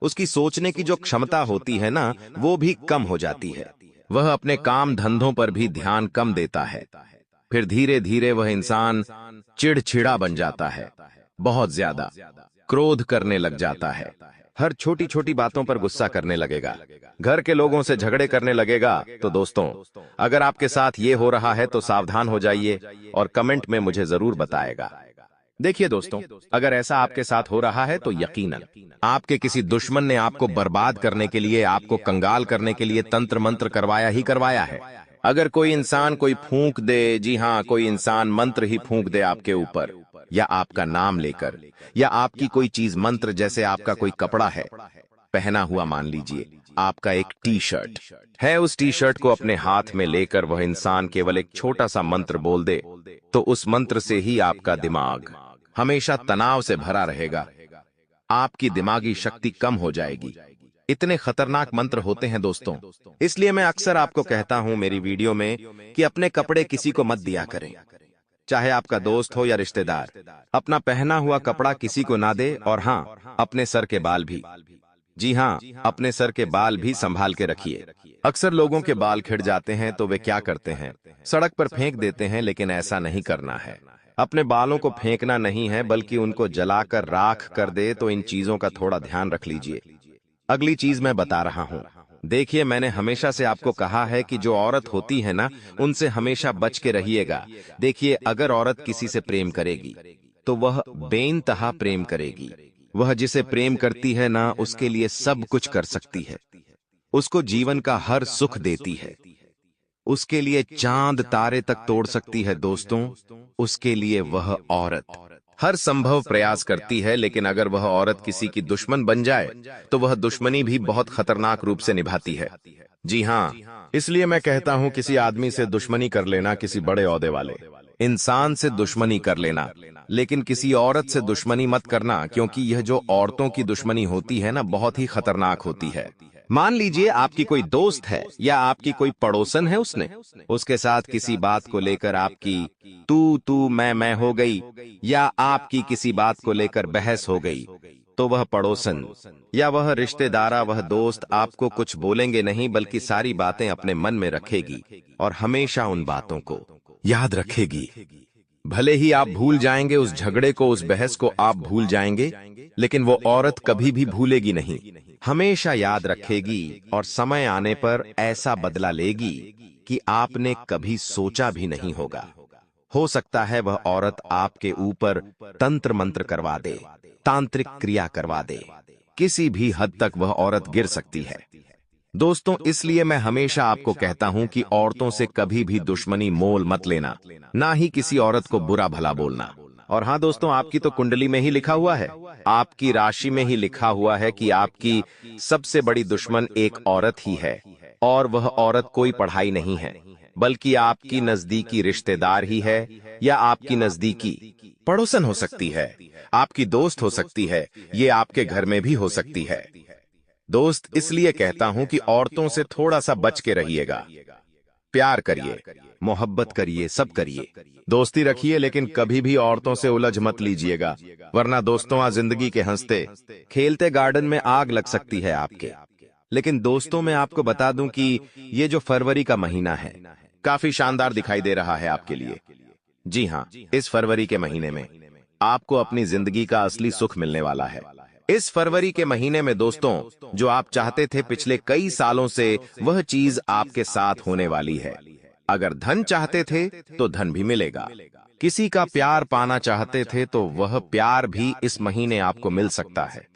उसकी सोचने की जो क्षमता होती है ना, वो भी कम हो जाती है। वह अपने काम धंधों पर भी ध्यान कम देता है। फिर धीरे धीरे वह इंसान चिड़चिड़ा बन जाता है, बहुत ज्यादा क्रोध करने लग जाता है, हर छोटी छोटी बातों पर गुस्सा करने लगेगा, घर के लोगों से झगड़े करने लगेगा। तो दोस्तों, अगर आपके साथ ये हो रहा है तो सावधान हो जाइए और कमेंट में मुझे जरूर बताएगा। देखिए दोस्तों, अगर ऐसा आपके साथ हो रहा है तो यकीनन आपके किसी दुश्मन ने आपको बर्बाद करने के लिए, आपको कंगाल करने के लिए तंत्र मंत्र करवाया ही करवाया है। अगर कोई इंसान कोई फूंक दे, जी हाँ, कोई इंसान मंत्र ही फूंक दे आपके ऊपर, या आपका नाम लेकर, या आपकी कोई चीज मंत्र, जैसे आपका कोई कपड़ा है पहना हुआ, मान लीजिए आपका एक टी शर्ट है, उस टी शर्ट को अपने हाथ में लेकर वह इंसान केवल एक छोटा सा मंत्र बोल दे तो उस मंत्र से ही आपका दिमाग हमेशा तनाव से भरा रहेगा, आपकी दिमागी शक्ति कम हो जाएगी। इतने खतरनाक मंत्र होते हैं दोस्तों। इसलिए मैं अक्सर आपको कहता हूं मेरी वीडियो में कि अपने कपड़े किसी को मत दिया करें, चाहे आपका दोस्त हो या रिश्तेदार। अपना पहना हुआ कपड़ा किसी को ना दे, और हाँ, अपने सर के बाल भी, जी हाँ, अपने सर के बाल भी संभाल के रखिए। अक्सर लोगों के बाल खिड़ जाते हैं तो वे क्या करते हैं, सड़क पर फेंक देते हैं, लेकिन ऐसा नहीं करना है। अपने बालों को फेंकना नहीं है, बल्कि उनको जलाकर राख कर दे। तो इन चीजों का थोड़ा ध्यान रख लीजिए। अगली चीज मैं बता रहा हूं, देखिए, मैंने हमेशा से आपको कहा है कि जो औरत होती है ना, उनसे हमेशा बच के रहिएगा। देखिए, अगर औरत किसी से प्रेम करेगी तो वह बेइंतहा प्रेम करेगी। वह जिसे प्रेम करती है ना, उसके लिए सब कुछ कर सकती है, उसको जीवन का हर सुख देती है, उसके लिए चांद तारे तक तोड़ सकती है दोस्तों। उसके लिए वह औरत हर संभव प्रयास करती है। लेकिन अगर वह औरत किसी की दुश्मन बन जाए तो वह दुश्मनी भी बहुत खतरनाक रूप से निभाती है। जी हाँ, इसलिए मैं कहता हूं किसी आदमी से दुश्मनी कर लेना, किसी बड़े ओहदे वाले इंसान से दुश्मनी कर लेना, लेकिन किसी औरत से दुश्मनी मत करना, क्योंकि यह जो औरतों की दुश्मनी होती है ना, बहुत ही खतरनाक होती है। मान लीजिए आपकी कोई दोस्त है या आपकी कोई पड़ोसन है, उसके साथ किसी बात को लेकर आपकी तू मैं हो गई, या आपकी किसी बात को लेकर बहस हो गई, तो वह पड़ोसन या वह रिश्तेदारा, वह दोस्त आपको कुछ बोलेंगे नहीं, बल्कि सारी बातें अपने मन में रखेगी और हमेशा उन बातों को याद रखेगी। भले ही आप भूल जाएंगे उस झगड़े को, उस बहस को आप भूल जाएंगे, लेकिन वो औरत कभी भी भूलेगी नहीं, हमेशा याद रखेगी और समय आने पर ऐसा बदला लेगी कि आपने कभी सोचा भी नहीं होगा। हो सकता है वह औरत आपके ऊपर तंत्र मंत्र करवा दे, तांत्रिक क्रिया करवा दे, किसी भी हद तक वह औरत गिर सकती है। दोस्तों, इसलिए मैं हमेशा आपको कहता हूं कि औरतों से कभी भी दुश्मनी मोल मत लेना, ना ही किसी औरत को बुरा भला बोलना। और हाँ दोस्तों, आपकी तो कुंडली में ही लिखा हुआ है, आपकी राशि में ही लिखा हुआ है कि आपकी सबसे बड़ी दुश्मन एक औरत ही है, और वह औरत कोई पढ़ाई नहीं है, बल्कि आपकी नजदीकी रिश्तेदार ही है, या आपकी नजदीकी पड़ोसन हो सकती है, आपकी दोस्त हो सकती है, ये आपके घर में भी हो सकती है। दोस्त, इसलिए कहता हूं कि औरतों से थोड़ा सा बच के रहिएगा। प्यार करिए, मोहब्बत करिए, सब करिए, दोस्ती रखिए, लेकिन कभी भी औरतों से उलझ मत लीजिएगा, वरना दोस्तों आज जिंदगी के हंसते खेलते गार्डन में आग लग सकती है आपके। लेकिन दोस्तों, मैं आपको बता दूं कि ये जो फरवरी का महीना है, काफी शानदार दिखाई दे रहा है आपके लिए। जी हाँ, इस फरवरी के महीने में आपको अपनी जिंदगी का असली सुख मिलने वाला है। इस फरवरी के महीने में दोस्तों, जो आप चाहते थे पिछले कई सालों से, वह चीज आपके साथ होने वाली है। अगर धन चाहते थे तो धन भी मिलेगा, किसी का प्यार पाना चाहते थे तो वह प्यार भी इस महीने आपको मिल सकता है।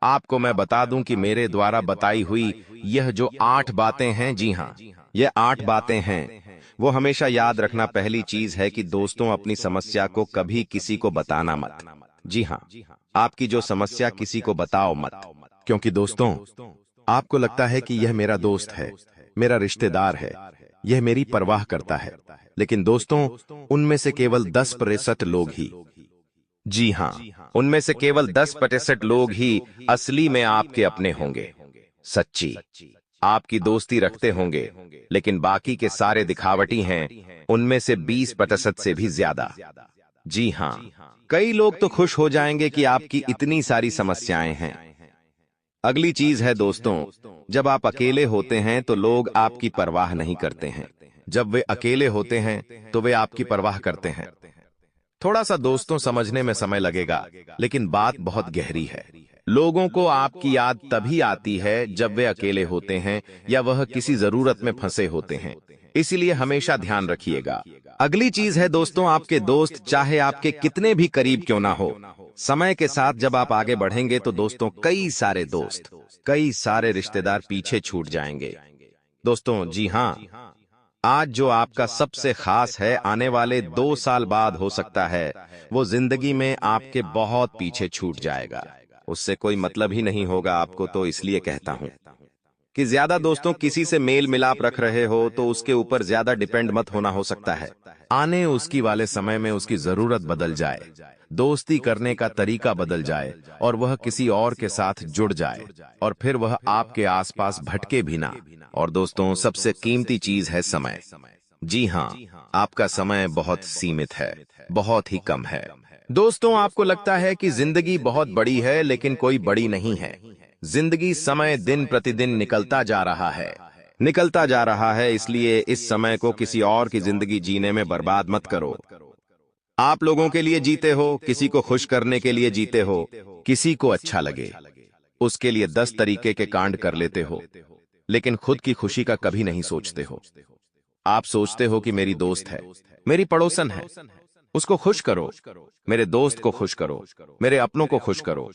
आपको मैं बता दूं कि मेरे द्वारा बताई हुई यह जो 8 बातें हैं, जी हाँ, यह 8 बातें हैं, वो हमेशा याद रखना। पहली चीज है कि दोस्तों, अपनी समस्या को कभी किसी को बताना मत। जी हाँ, आपकी जो समस्या किसी को बताओ मत, क्योंकि दोस्तों, आपको लगता है कि यह मेरा दोस्त है, मेरा रिश्तेदार है, यह मेरी परवाह करता है, लेकिन दोस्तों, उनमें से केवल 10% लोग ही, जी हाँ, उनमें से केवल 10% लोग ही असली में आपके अपने होंगे, सच्ची आपकी दोस्ती रखते होंगे, लेकिन बाकी के सारे दिखावटी हैं, उनमें से 20% से भी ज्यादा। जी हाँ, कई लोग तो खुश हो जाएंगे कि आपकी इतनी सारी समस्याएं हैं। अगली चीज है दोस्तों, जब आप अकेले होते हैं तो लोग आपकी परवाह नहीं करते हैं, जब वे अकेले होते हैं तो वे आपकी परवाह करते हैं। थोड़ा सा दोस्तों समझने में समय लगेगा, लेकिन बात बहुत गहरी है। लोगों को आपकी याद तभी आती है जब वे अकेले होते हैं या वह किसी जरूरत में फंसे होते हैं, इसीलिए हमेशा ध्यान रखिएगा। अगली चीज है दोस्तों, आपके दोस्त चाहे आपके कितने भी करीब क्यों ना हो, समय के साथ जब आप आगे बढ़ेंगे तो दोस्तों, कई सारे दोस्त, कई सारे रिश्तेदार पीछे छूट जाएंगे। दोस्तों, जी हाँ, आज जो आपका सबसे खास है, आने वाले 2 साल बाद हो सकता है वो जिंदगी में आपके बहुत पीछे छूट जाएगा। उससे कोई मतलब ही नहीं होगा आपको। तो इसलिए कहता हूं कि ज्यादा दोस्तों किसी से मेल मिलाप रख रहे हो तो उसके ऊपर ज्यादा डिपेंड मत होना। हो सकता है आने उसकी वाले समय में उसकी जरूरत बदल जाए, दोस्ती करने का तरीका बदल जाए और वह किसी और के साथ जुड़ जाए, और फिर वह आपके आसपास भटके भी ना। और दोस्तों, सबसे कीमती चीज है समय। जी हाँ, आपका समय बहुत सीमित है, बहुत ही कम है। दोस्तों, आपको लगता है कि जिंदगी बहुत बड़ी है, लेकिन कोई बड़ी नहीं है। जिंदगी समय दिन प्रतिदिन निकलता जा रहा है, निकलता जा रहा है, इसलिए इस समय को किसी और की जिंदगी जीने में बर्बाद मत करो। आप लोगों के लिए जीते हो, किसी को खुश करने के लिए जीते हो, किसी को अच्छा लगे उसके लिए 10 तरीके के कांड कर लेते हो, लेकिन खुद की खुशी का कभी नहीं सोचते हो। आप सोचते हो कि मेरी दोस्त है, मेरी पड़ोसन है, उसको खुश करो, मेरे दोस्त को खुश करो, मेरे अपनों को खुश करो।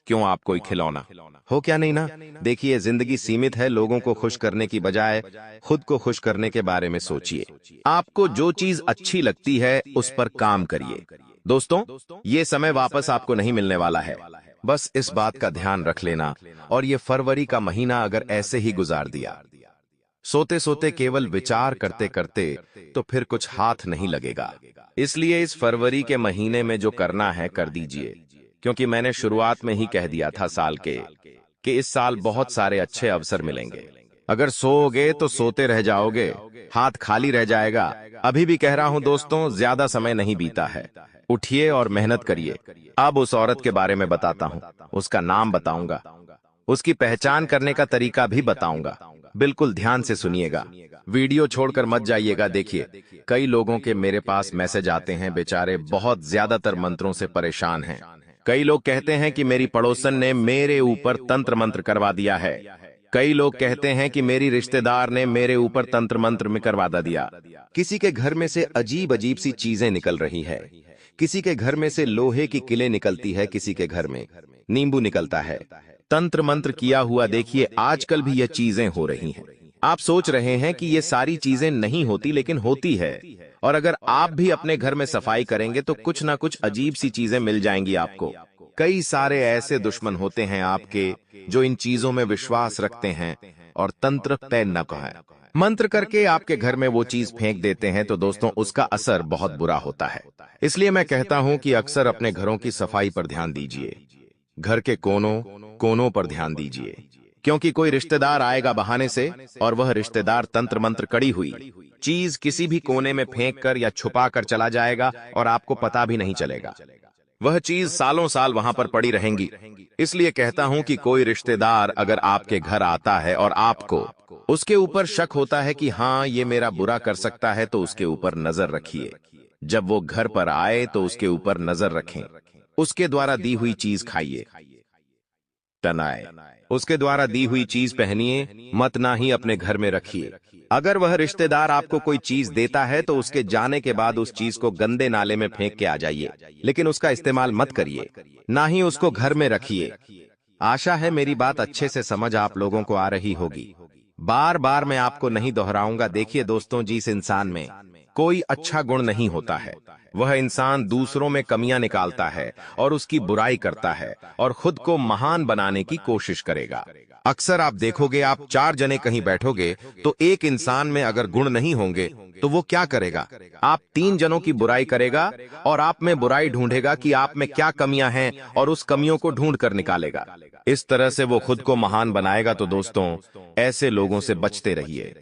क्यों आप कोई खिलौना हो क्या? नहीं ना। देखिए, जिंदगी सीमित है, लोगों को खुश करने की बजाय खुद को खुश करने के बारे में सोचिए। आपको जो चीज अच्छी लगती है उस पर काम करिए। दोस्तों, ये समय वापस आपको नहीं मिलने वाला है, बस इस बात का ध्यान रख लेना। और ये फरवरी का महीना अगर ऐसे ही गुजार दिया, सोते सोते केवल विचार करते करते, तो फिर कुछ हाथ नहीं लगेगा। इसलिए इस फरवरी के महीने में जो करना है कर दीजिए, क्योंकि मैंने शुरुआत में ही कह दिया था साल के कि इस साल बहुत सारे अच्छे अवसर मिलेंगे। अगर सोओगे तो सोते रह जाओगे, हाथ खाली रह जाएगा। अभी भी कह रहा हूं दोस्तों, ज्यादा समय नहीं बीता है, उठिए और मेहनत करिए। अब उस औरत के बारे में बताता हूं, उसका नाम बताऊंगा, उसकी पहचान करने का तरीका भी बताऊंगा। बिल्कुल ध्यान से सुनिएगा, वीडियो छोड़कर मत जाइएगा। देखिए, कई लोगों के मेरे पास मैसेज आते हैं, बेचारे बहुत ज्यादातर मंत्रों से परेशान हैं। कई लोग कहते हैं कि मेरी पड़ोसन ने मेरे ऊपर तंत्र मंत्र करवा दिया है। कई लोग कहते हैं कि मेरी रिश्तेदार ने मेरे ऊपर तंत्र मंत्र में करवा दिया। किसी के घर में से अजीब अजीब सी चीजें निकल रही है, किसी के घर में से लोहे की किलें निकलती है, किसी के घर में नींबू निकलता है, तंत्र मंत्र किया हुआ। देखिए, आजकल भी ये चीजें हो रही हैं। आप सोच रहे हैं कि ये सारी चीजें नहीं होती, लेकिन होती है। और अगर आप भी अपने घर में सफाई करेंगे तो कुछ ना कुछ अजीब सी चीजें मिल जाएंगी आपको। कई सारे ऐसे दुश्मन होते हैं आपके जो इन चीजों में विश्वास रखते हैं और तंत्र तय न कहें मंत्र करके आपके घर में वो चीज फेंक देते हैं, तो दोस्तों उसका असर बहुत बुरा होता है। इसलिए मैं कहता हूं कि अक्सर अपने घरों की सफाई पर ध्यान दीजिए। घर के कोनों कोनों पर ध्यान दीजिए, क्योंकि कोई रिश्तेदार आएगा बहाने से और वह रिश्तेदार तंत्र मंत्र कड़ी हुई चीज किसी भी कोने में फेंक कर या छुपा कर चला जाएगा और आपको पता भी नहीं चलेगा। वह चीज सालों साल वहां पर पड़ी रहेंगी। इसलिए कहता हूं कि कोई रिश्तेदार अगर आपके घर आता है और आपको उसके ऊपर शक होता है कि हाँ ये मेरा बुरा कर सकता है, तो उसके ऊपर नजर रखिए। जब वो घर पर आए तो उसके ऊपर नजर रखें, उसके द्वारा दी हुई चीज खाइए, टनाए उसके द्वारा दी हुई चीज पहनिए, मत ना ही अपने घर में रखिए। अगर वह रिश्तेदार आपको कोई चीज देता है तो उसके जाने के बाद उस चीज को गंदे नाले में फेंक के आ जाइए, लेकिन उसका इस्तेमाल मत करिए, ना ही उसको घर में रखिए। आशा है मेरी बात अच्छे से समझ आप लोगों को आ रही होगी। बार बार मैं आपको नहीं दोहराऊंगा। देखिए दोस्तों, जिस इंसान में कोई अच्छा गुण नहीं होता है वह इंसान दूसरों में कमियां निकालता है और उसकी बुराई करता है और खुद को महान बनाने की कोशिश करेगा। अक्सर आप देखोगे, आप 4 जने कहीं बैठोगे तो एक इंसान में अगर गुण नहीं होंगे तो वो क्या करेगा? आप 3 जनों की बुराई करेगा और आप में बुराई ढूंढेगा कि आप में क्या कमियां हैं और उस कमियों को ढूंढ कर निकालेगा। इस तरह से वो खुद को महान बनाएगा। तो दोस्तों, ऐसे लोगों से बचते रहिए।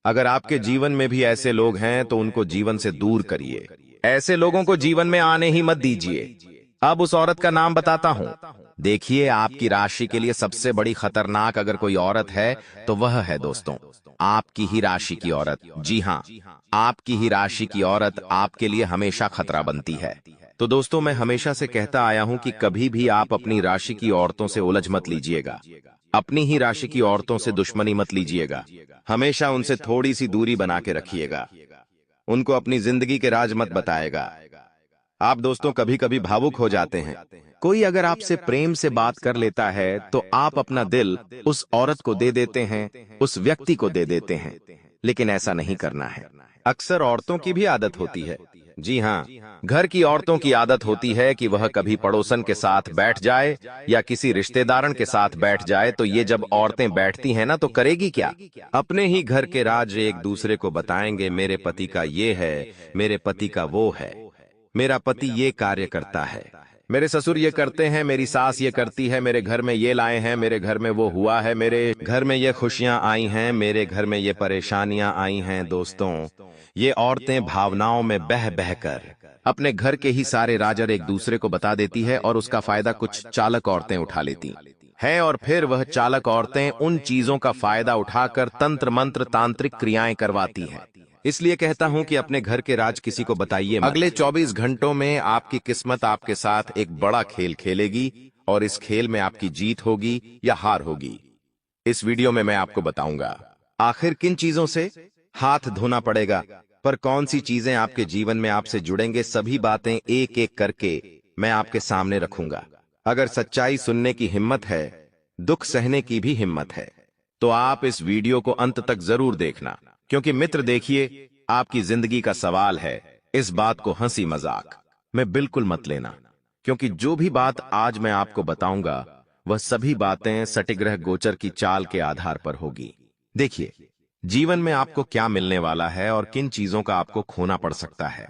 अगर आपके जीवन में भी ऐसे लोग हैं तो उनको जीवन से दूर करिए। ऐसे लोगों को जीवन में आने ही मत दीजिए। अब उस औरत का नाम बताता हूं। देखिए, आपकी राशि के लिए सबसे बड़ी खतरनाक अगर कोई औरत है तो वह है दोस्तों आपकी ही राशि की औरत। जी हां, आपकी ही राशि की औरत आपके लिए हमेशा खतरा बनती है। तो दोस्तों, मैं हमेशा से कहता आया हूं कि कभी भी आप अपनी राशि की औरतों से उलझ मत लीजिएगा। अपनी ही राशि की औरतों से दुश्मनी मत लीजिएगा। हमेशा उनसे थोड़ी सी दूरी बना के रखिएगा। उनको अपनी जिंदगी के राज मत बताएगा। आप दोस्तों कभी कभी भावुक हो जाते हैं। कोई अगर आपसे प्रेम से बात कर लेता है तो आप अपना दिल उस औरत को दे देते हैं, उस व्यक्ति को दे देते हैं, लेकिन ऐसा नहीं करना है। अक्सर औरतों की भी आदत होती है, जी हाँ, घर की औरतों की आदत होती है कि वह कभी पड़ोसन के साथ बैठ जाए या किसी रिश्तेदारन के साथ बैठ जाए, तो ये जब औरतें बैठती हैं ना तो करेगी क्या? अपने ही घर के राज एक दूसरे को बताएंगे। मेरे पति का ये है, मेरे पति का वो है, मेरा पति ये कार्य करता है, मेरे ससुर ये करते हैं, मेरी सास ये करती है, मेरे घर में ये लाए हैं, मेरे घर में वो हुआ है, मेरे घर में ये खुशियां आई हैं, मेरे घर में ये परेशानियां आई हैं। दोस्तों, ये औरतें भावनाओं में बह बहकर अपने घर के ही सारे राज एक दूसरे को बता देती है और उसका फायदा कुछ चालक औरतें उठा लेती है और फिर वह चालक औरतें उन चीजों का फायदा उठाकर तंत्र मंत्र तांत्रिक क्रियाएं करवाती हैं। इसलिए कहता हूं कि अपने घर के राज किसी को बताइए मत। अगले 24 घंटों में आपकी किस्मत आपके साथ एक बड़ा खेल खेलेगी और इस खेल में आपकी जीत होगी या हार होगी। इस वीडियो में मैं आपको बताऊंगा आखिर किन चीजों से हाथ धोना पड़ेगा, पर कौन सी चीजें आपके जीवन में आपसे जुड़ेंगे। सभी बातें एक एक करके मैं आपके सामने रखूंगा। अगर सच्चाई सुनने की हिम्मत है, दुख सहने की भी हिम्मत है, तो आप इस वीडियो को अंत तक जरूर देखना, क्योंकि मित्र देखिए, आपकी जिंदगी का सवाल है। इस बात को हंसी मजाक में बिल्कुल मत लेना, क्योंकि जो भी बात आज मैं आपको बताऊंगा वह सभी बातें सटिग्रह गोचर की चाल के आधार पर होगी। देखिए, जीवन में आपको क्या मिलने वाला है और किन चीजों का आपको खोना पड़ सकता है,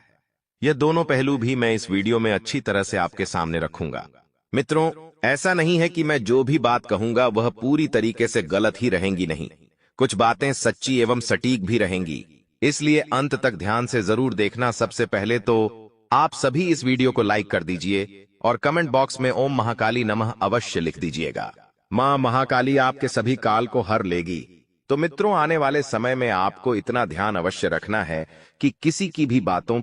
यह दोनों पहलू भी मैं इस वीडियो में अच्छी तरह से आपके सामने रखूंगा। मित्रों, ऐसा नहीं है कि मैं जो भी बात कहूंगा वह पूरी तरीके से गलत ही रहेंगी, नहीं, कुछ बातें सच्ची एवं सटीक भी रहेंगी। इसलिए अंत तक ध्यान से जरूर देखना। सबसे पहले तो आप सभी इस वीडियो को लाइक कर दीजिए और कमेंट बॉक्स में ओम महाकाली नमः अवश्य लिख दीजिएगा। मां महाकाली आपके सभी काल को हर लेगी। तो मित्रों, आने वाले समय में आपको इतना ध्यान अवश्य रखना है कि किसी की भी बातों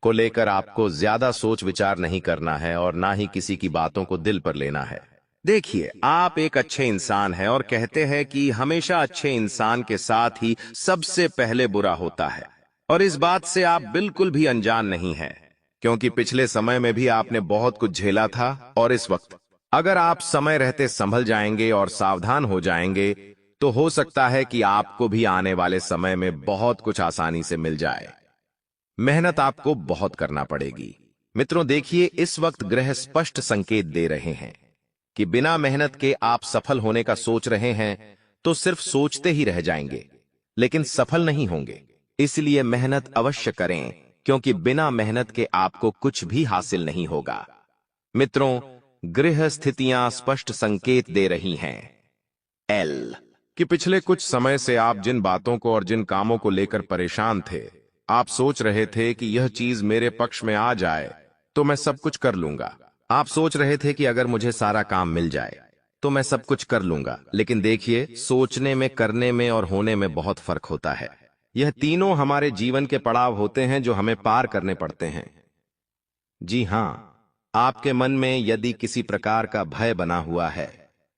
को लेकर आपको ज्यादा सोच विचार नहीं करना है और ना ही किसी की बातों को दिल पर लेना है। देखिए, आप एक अच्छे इंसान हैं और कहते हैं कि हमेशा अच्छे इंसान के साथ ही सबसे पहले बुरा होता है, और इस बात से आप बिल्कुल भी अनजान नहीं हैं, क्योंकि पिछले समय में भी आपने बहुत कुछ झेला था। और इस वक्त अगर आप समय रहते संभल जाएंगे और सावधान हो जाएंगे तो हो सकता है कि आपको भी आने वाले समय में बहुत कुछ आसानी से मिल जाए। मेहनत आपको बहुत करना पड़ेगी। मित्रों देखिए, इस वक्त ग्रह स्पष्ट संकेत दे रहे हैं कि बिना मेहनत के आप सफल होने का सोच रहे हैं तो सिर्फ सोचते ही रह जाएंगे, लेकिन सफल नहीं होंगे। इसलिए मेहनत अवश्य करें, क्योंकि बिना मेहनत के आपको कुछ भी हासिल नहीं होगा। मित्रों, गृह स्थितियां स्पष्ट संकेत दे रही हैं एल कि पिछले कुछ समय से आप जिन बातों को और जिन कामों को लेकर परेशान थे, आप सोच रहे थे कि यह चीज मेरे पक्ष में आ जाए तो मैं सब कुछ कर लूंगा। आप सोच रहे थे कि अगर मुझे सारा काम मिल जाए तो मैं सब कुछ कर लूंगा। लेकिन देखिए, सोचने में, करने में और होने में बहुत फर्क होता है। यह तीनों हमारे जीवन के पड़ाव होते हैं जो हमें पार करने पड़ते हैं। जी हां, आपके मन में यदि किसी प्रकार का भय बना हुआ है,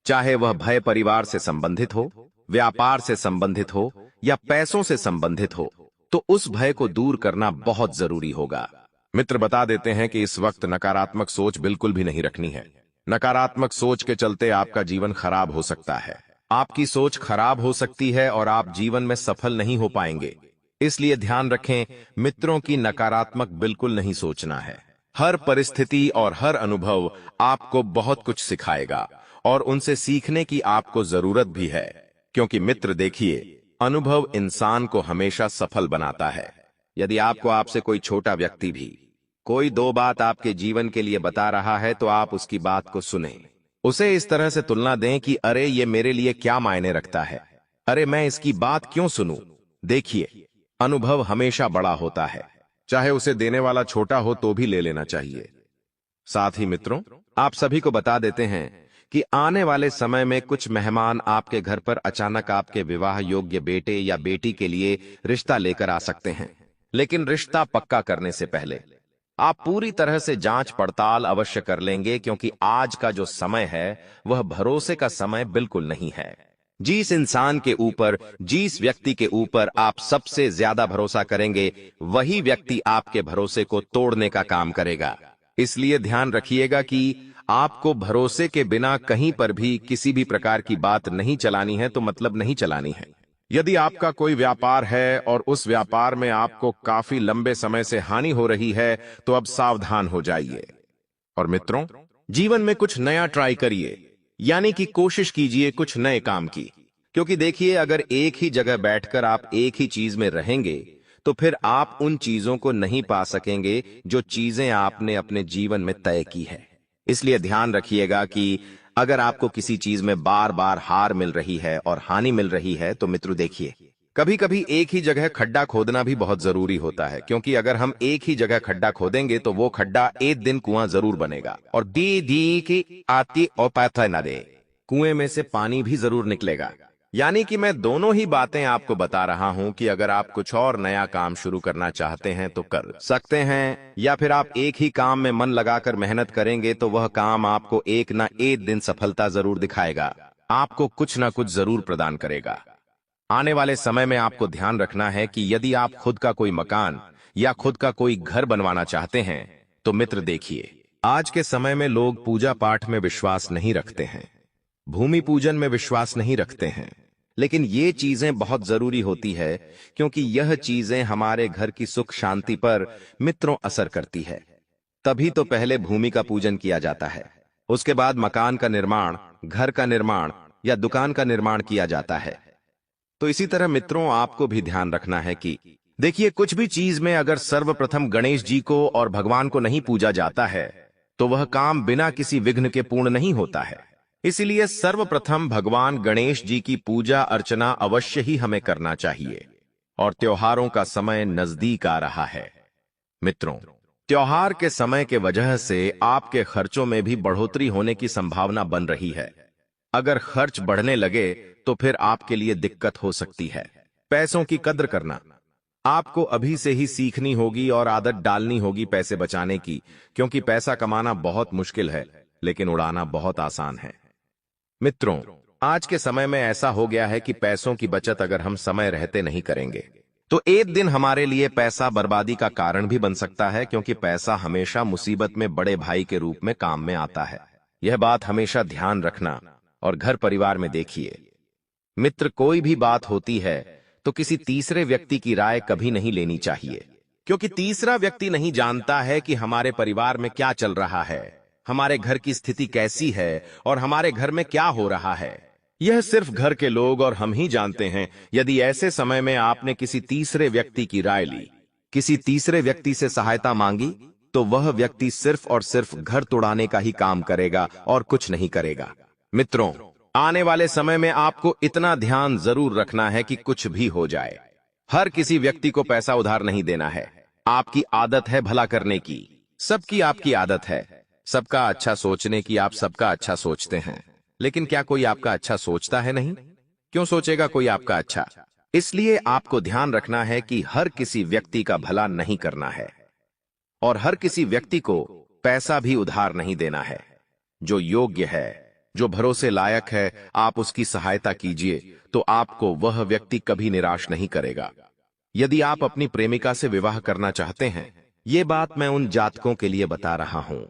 चाहे वह भय परिवार से संबंधित हो, व्यापार से संबंधित हो या पैसों से संबंधित हो, तो उस भय को दूर करना बहुत जरूरी होगा। मित्र बता देते हैं कि इस वक्त नकारात्मक सोच बिल्कुल भी नहीं रखनी है। नकारात्मक सोच के चलते आपका जीवन खराब हो सकता है। आपकी सोच खराब हो सकती है और आप जीवन में सफल नहीं हो पाएंगे। इसलिए ध्यान रखें मित्रों की नकारात्मक बिल्कुल नहीं सोचना है। हर परिस्थिति और हर अनुभव आपको बहुत कुछ सिखाएगा और उनसे सीखने की आपको जरूरत भी है, क्योंकि मित्र देखिए, अनुभव इंसान को हमेशा सफल बनाता है। यदि आपको आपसे कोई छोटा व्यक्ति भी कोई दो बात आपके जीवन के लिए बता रहा है तो आप उसकी बात को सुने। उसे इस तरह से तुलना दें कि अरे ये मेरे लिए क्या मायने रखता है, अरे मैं इसकी बात क्यों सुनूं। देखिए, अनुभव हमेशा बड़ा होता है, चाहे उसे देने वाला छोटा हो तो भी ले लेना चाहिए। साथ ही मित्रों, आप सभी को बता देते हैं कि आने वाले समय में कुछ मेहमान आपके घर पर अचानक आपके विवाह योग्य बेटे या बेटी के लिए रिश्ता लेकर आ सकते हैं। लेकिन रिश्ता पक्का करने से पहले आप पूरी तरह से जांच पड़ताल अवश्य कर लेंगे, क्योंकि आज का जो समय है वह भरोसे का समय बिल्कुल नहीं है। जिस इंसान के ऊपर, जिस व्यक्ति के ऊपर आप सबसे ज्यादा भरोसा करेंगे, वही व्यक्ति आपके भरोसे को तोड़ने का काम करेगा। इसलिए ध्यान रखिएगा कि आपको भरोसे के बिना कहीं पर भी किसी भी प्रकार की बात नहीं चलानी है, तो मतलब नहीं चलानी है। यदि आपका कोई व्यापार है और उस व्यापार में आपको काफी लंबे समय से हानि हो रही है, तो अब सावधान हो जाइए। और मित्रों, जीवन में कुछ नया ट्राई करिए, यानी कि कोशिश कीजिए कुछ नए काम की। क्योंकि देखिए, अगर एक ही जगह बैठकर आप एक ही चीज में रहेंगे तो फिर आप उन चीजों को नहीं पा सकेंगे जो चीजें आपने अपने जीवन में तय की है। इसलिए ध्यान रखिएगा कि अगर आपको किसी चीज में बार बार हार मिल रही है और हानि मिल रही है, तो मित्रों देखिए, कभी कभी एक ही जगह खड्डा खोदना भी बहुत जरूरी होता है। क्योंकि अगर हम एक ही जगह खड्डा खोदेंगे तो वो खड्डा एक दिन कुआं जरूर बनेगा और दी दी की आती और पैथा न दे, कुएं में से पानी भी जरूर निकलेगा। यानी कि मैं दोनों ही बातें आपको बता रहा हूं कि अगर आप कुछ और नया काम शुरू करना चाहते हैं तो कर सकते हैं, या फिर आप एक ही काम में मन लगाकर मेहनत करेंगे तो वह काम आपको एक ना एक दिन सफलता जरूर दिखाएगा, आपको कुछ ना कुछ जरूर प्रदान करेगा। आने वाले समय में आपको ध्यान रखना है कि यदि आप खुद का कोई मकान या खुद का कोई घर बनवाना चाहते हैं, तो मित्र देखिए, आज के समय में लोग पूजा पाठ में विश्वास नहीं रखते हैं, भूमि पूजन में विश्वास नहीं रखते हैं, लेकिन ये चीजें बहुत जरूरी होती है, क्योंकि यह चीजें हमारे घर की सुख शांति पर मित्रों असर करती है। तभी तो पहले भूमि का पूजन किया जाता है, उसके बाद मकान का निर्माण, घर का निर्माण या दुकान का निर्माण किया जाता है। तो इसी तरह मित्रों, आपको भी ध्यान रखना है कि देखिए, कुछ भी चीज में अगर सर्वप्रथम गणेश जी को और भगवान को नहीं पूजा जाता है तो वह काम बिना किसी विघ्न के पूर्ण नहीं होता है। इसलिए सर्वप्रथम भगवान गणेश जी की पूजा अर्चना अवश्य ही हमें करना चाहिए। और त्योहारों का समय नजदीक आ रहा है। मित्रों, त्योहार के समय के वजह से आपके खर्चों में भी बढ़ोतरी होने की संभावना बन रही है। अगर खर्च बढ़ने लगे तो फिर आपके लिए दिक्कत हो सकती है। पैसों की कद्र करना आपको अभी से ही सीखनी होगी और आदत डालनी होगी पैसे बचाने की, क्योंकि पैसा कमाना बहुत मुश्किल है लेकिन उड़ाना बहुत आसान है। मित्रों, आज के समय में ऐसा हो गया है कि पैसों की बचत अगर हम समय रहते नहीं करेंगे तो एक दिन हमारे लिए पैसा बर्बादी का कारण भी बन सकता है, क्योंकि पैसा हमेशा मुसीबत में बड़े भाई के रूप में काम में आता है। यह बात हमेशा ध्यान रखना। और घर परिवार में देखिए मित्र, कोई भी बात होती है तो किसी तीसरे व्यक्ति की राय कभी नहीं लेनी चाहिए, क्योंकि तीसरा व्यक्ति नहीं जानता है कि हमारे परिवार में क्या चल रहा है, हमारे घर की स्थिति कैसी है और हमारे घर में क्या हो रहा है। यह सिर्फ घर के लोग और हम ही जानते हैं। यदि ऐसे समय में आपने किसी तीसरे व्यक्ति की राय ली, किसी तीसरे व्यक्ति से सहायता मांगी, तो वह व्यक्ति सिर्फ और सिर्फ घर तोड़ाने का ही काम करेगा और कुछ नहीं करेगा। मित्रों, आने वाले समय में आपको इतना ध्यान जरूर रखना है कि कुछ भी हो जाए, हर किसी व्यक्ति को पैसा उधार नहीं देना है। आपकी आदत है भला करने की, सबकी आपकी आदत है सबका अच्छा सोचने की। आप सबका अच्छा सोचते हैं, लेकिन क्या कोई आपका अच्छा सोचता है? नहीं। क्यों सोचेगा कोई आपका अच्छा? इसलिए आपको ध्यान रखना है कि हर किसी व्यक्ति का भला नहीं करना है और हर किसी व्यक्ति को पैसा भी उधार नहीं देना है। जो योग्य है, जो भरोसे लायक है, आप उसकी सहायता कीजिए तो आपको वह व्यक्ति कभी निराश नहीं करेगा। यदि आप अपनी प्रेमिका से विवाह करना चाहते हैं, ये बात मैं उन जातकों के लिए बता रहा हूं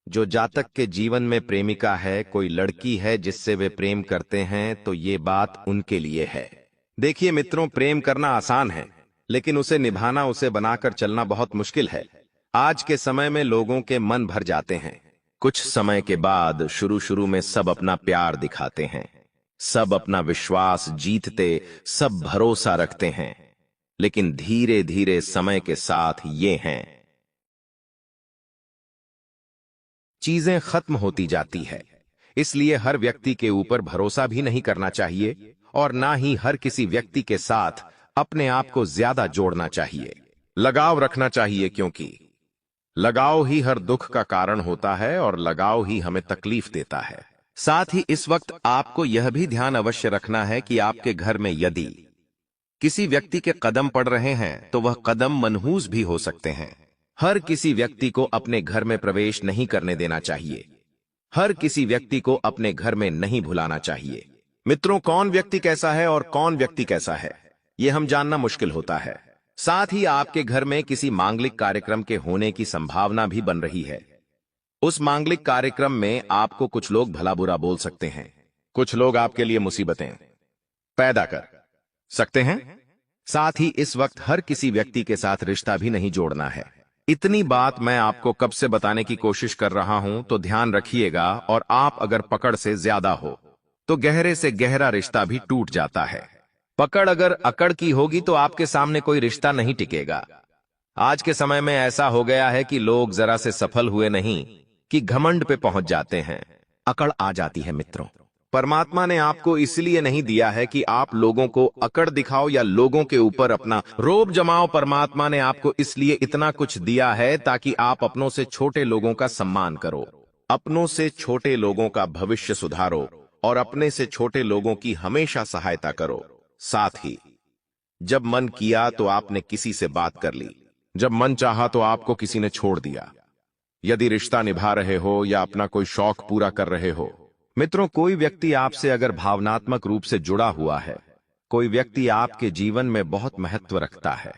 जो जातक के जीवन में प्रेमिका है, कोई लड़की है जिससे वे प्रेम करते हैं, तो ये बात उनके लिए है। देखिए मित्रों, प्रेम करना आसान है, लेकिन उसे निभाना, उसे बनाकर चलना बहुत मुश्किल है। आज के समय में लोगों के मन भर जाते हैं। कुछ समय के बाद शुरू में सब अपना प्यार दिखाते हैं, सब अपना विश्वास जीतते, सब भरोसा रखते हैं, लेकिन धीरे धीरे समय के साथ ये हैं चीजें खत्म होती जाती है। इसलिए हर व्यक्ति के ऊपर भरोसा भी नहीं करना चाहिए और ना ही हर किसी व्यक्ति के साथ अपने आप को ज्यादा जोड़ना चाहिए। लगाव रखना चाहिए, क्योंकि लगाव ही हर दुख का कारण होता है और लगाव ही हमें तकलीफ देता है। साथ ही इस वक्त आपको यह भी ध्यान अवश्य रखना है कि आपके घर में यदि किसी व्यक्ति के कदम पड़ रहे हैं तो वह कदम मनहूस भी हो सकते हैं। हर किसी व्यक्ति को अपने घर में प्रवेश नहीं करने देना चाहिए, हर किसी व्यक्ति को अपने घर में नहीं भुलाना चाहिए। मित्रों, कौन व्यक्ति कैसा है और कौन व्यक्ति कैसा है, यह हम जानना मुश्किल होता है। साथ ही आपके घर में किसी मांगलिक कार्यक्रम के होने की संभावना भी बन रही है। उस मांगलिक कार्यक्रम में आपको कुछ लोग भला बुरा बोल सकते हैं, कुछ लोग आपके लिए मुसीबतें पैदा कर सकते हैं। साथ ही इस वक्त हर किसी व्यक्ति के साथ रिश्ता भी नहीं जोड़ना है। इतनी बात मैं आपको कब से बताने की कोशिश कर रहा हूं, तो ध्यान रखिएगा। और आप अगर पकड़ से ज्यादा हो तो गहरे से गहरा रिश्ता भी टूट जाता है। पकड़ अगर अकड़ की होगी तो आपके सामने कोई रिश्ता नहीं टिकेगा। आज के समय में ऐसा हो गया है कि लोग जरा से सफल हुए नहीं कि घमंड पे पहुंच जाते हैं, अकड़ आ जाती है। मित्रों, परमात्मा ने आपको इसलिए नहीं दिया है कि आप लोगों को अकड़ दिखाओ या लोगों के ऊपर अपना रोब जमाओ। परमात्मा ने आपको इसलिए इतना कुछ दिया है ताकि आप अपनों से छोटे लोगों का सम्मान करो, अपनों से छोटे लोगों का भविष्य सुधारो और अपने से छोटे लोगों की हमेशा सहायता करो। साथ ही जब मन किया तो आपने किसी से बात कर ली, जब मन चाहा तो आपको किसी ने छोड़ दिया। यदि रिश्ता निभा रहे हो या अपना कोई शौक पूरा कर रहे हो, मित्रों, कोई व्यक्ति आपसे अगर भावनात्मक रूप से जुड़ा हुआ है, कोई व्यक्ति आपके जीवन में बहुत महत्व रखता है,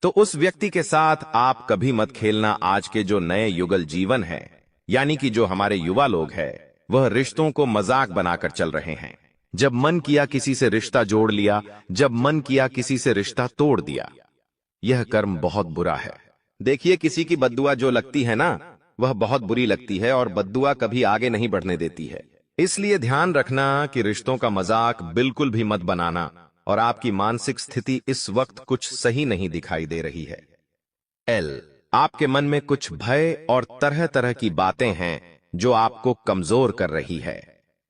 तो उस व्यक्ति के साथ आप कभी मत खेलना। आज के जो नए युगल जीवन है, यानी कि जो हमारे युवा लोग हैं, वह रिश्तों को मजाक बनाकर चल रहे हैं। जब मन किया किसी से रिश्ता जोड़ लिया, जब मन किया किसी से रिश्ता तोड़ दिया। यह कर्म बहुत बुरा है। देखिए, किसी की बद्दुआ जो लगती है ना, वह बहुत बुरी लगती है और बद्दुआ कभी आगे नहीं बढ़ने देती है। इसलिए ध्यान रखना कि रिश्तों का मजाक बिल्कुल भी मत बनाना। और आपकी मानसिक स्थिति इस वक्त कुछ सही नहीं दिखाई दे रही है। आपके मन में कुछ भय और तरह तरह की बातें हैं जो आपको कमजोर कर रही है,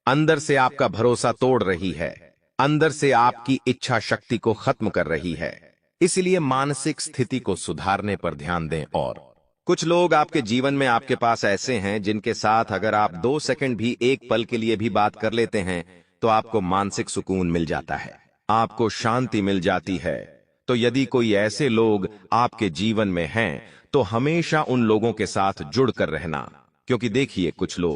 अंदर से आपका भरोसा तोड़ रही है, अंदर से आपकी इच्छा शक्ति को खत्म कर रही है। इसलिए मानसिक स्थिति को सुधारने पर ध्यान दें। और कुछ लोग आपके जीवन में आपके पास ऐसे हैं जिनके साथ अगर आप 2 सेकंड भी, एक पल के लिए भी बात कर लेते हैं तो आपको मानसिक सुकून मिल जाता है, आपको शांति मिल जाती है। तो यदि कोई ऐसे लोग आपके जीवन में हैं तो हमेशा उन लोगों के साथ जुड़कर रहना, क्योंकि देखिए, कुछ लोग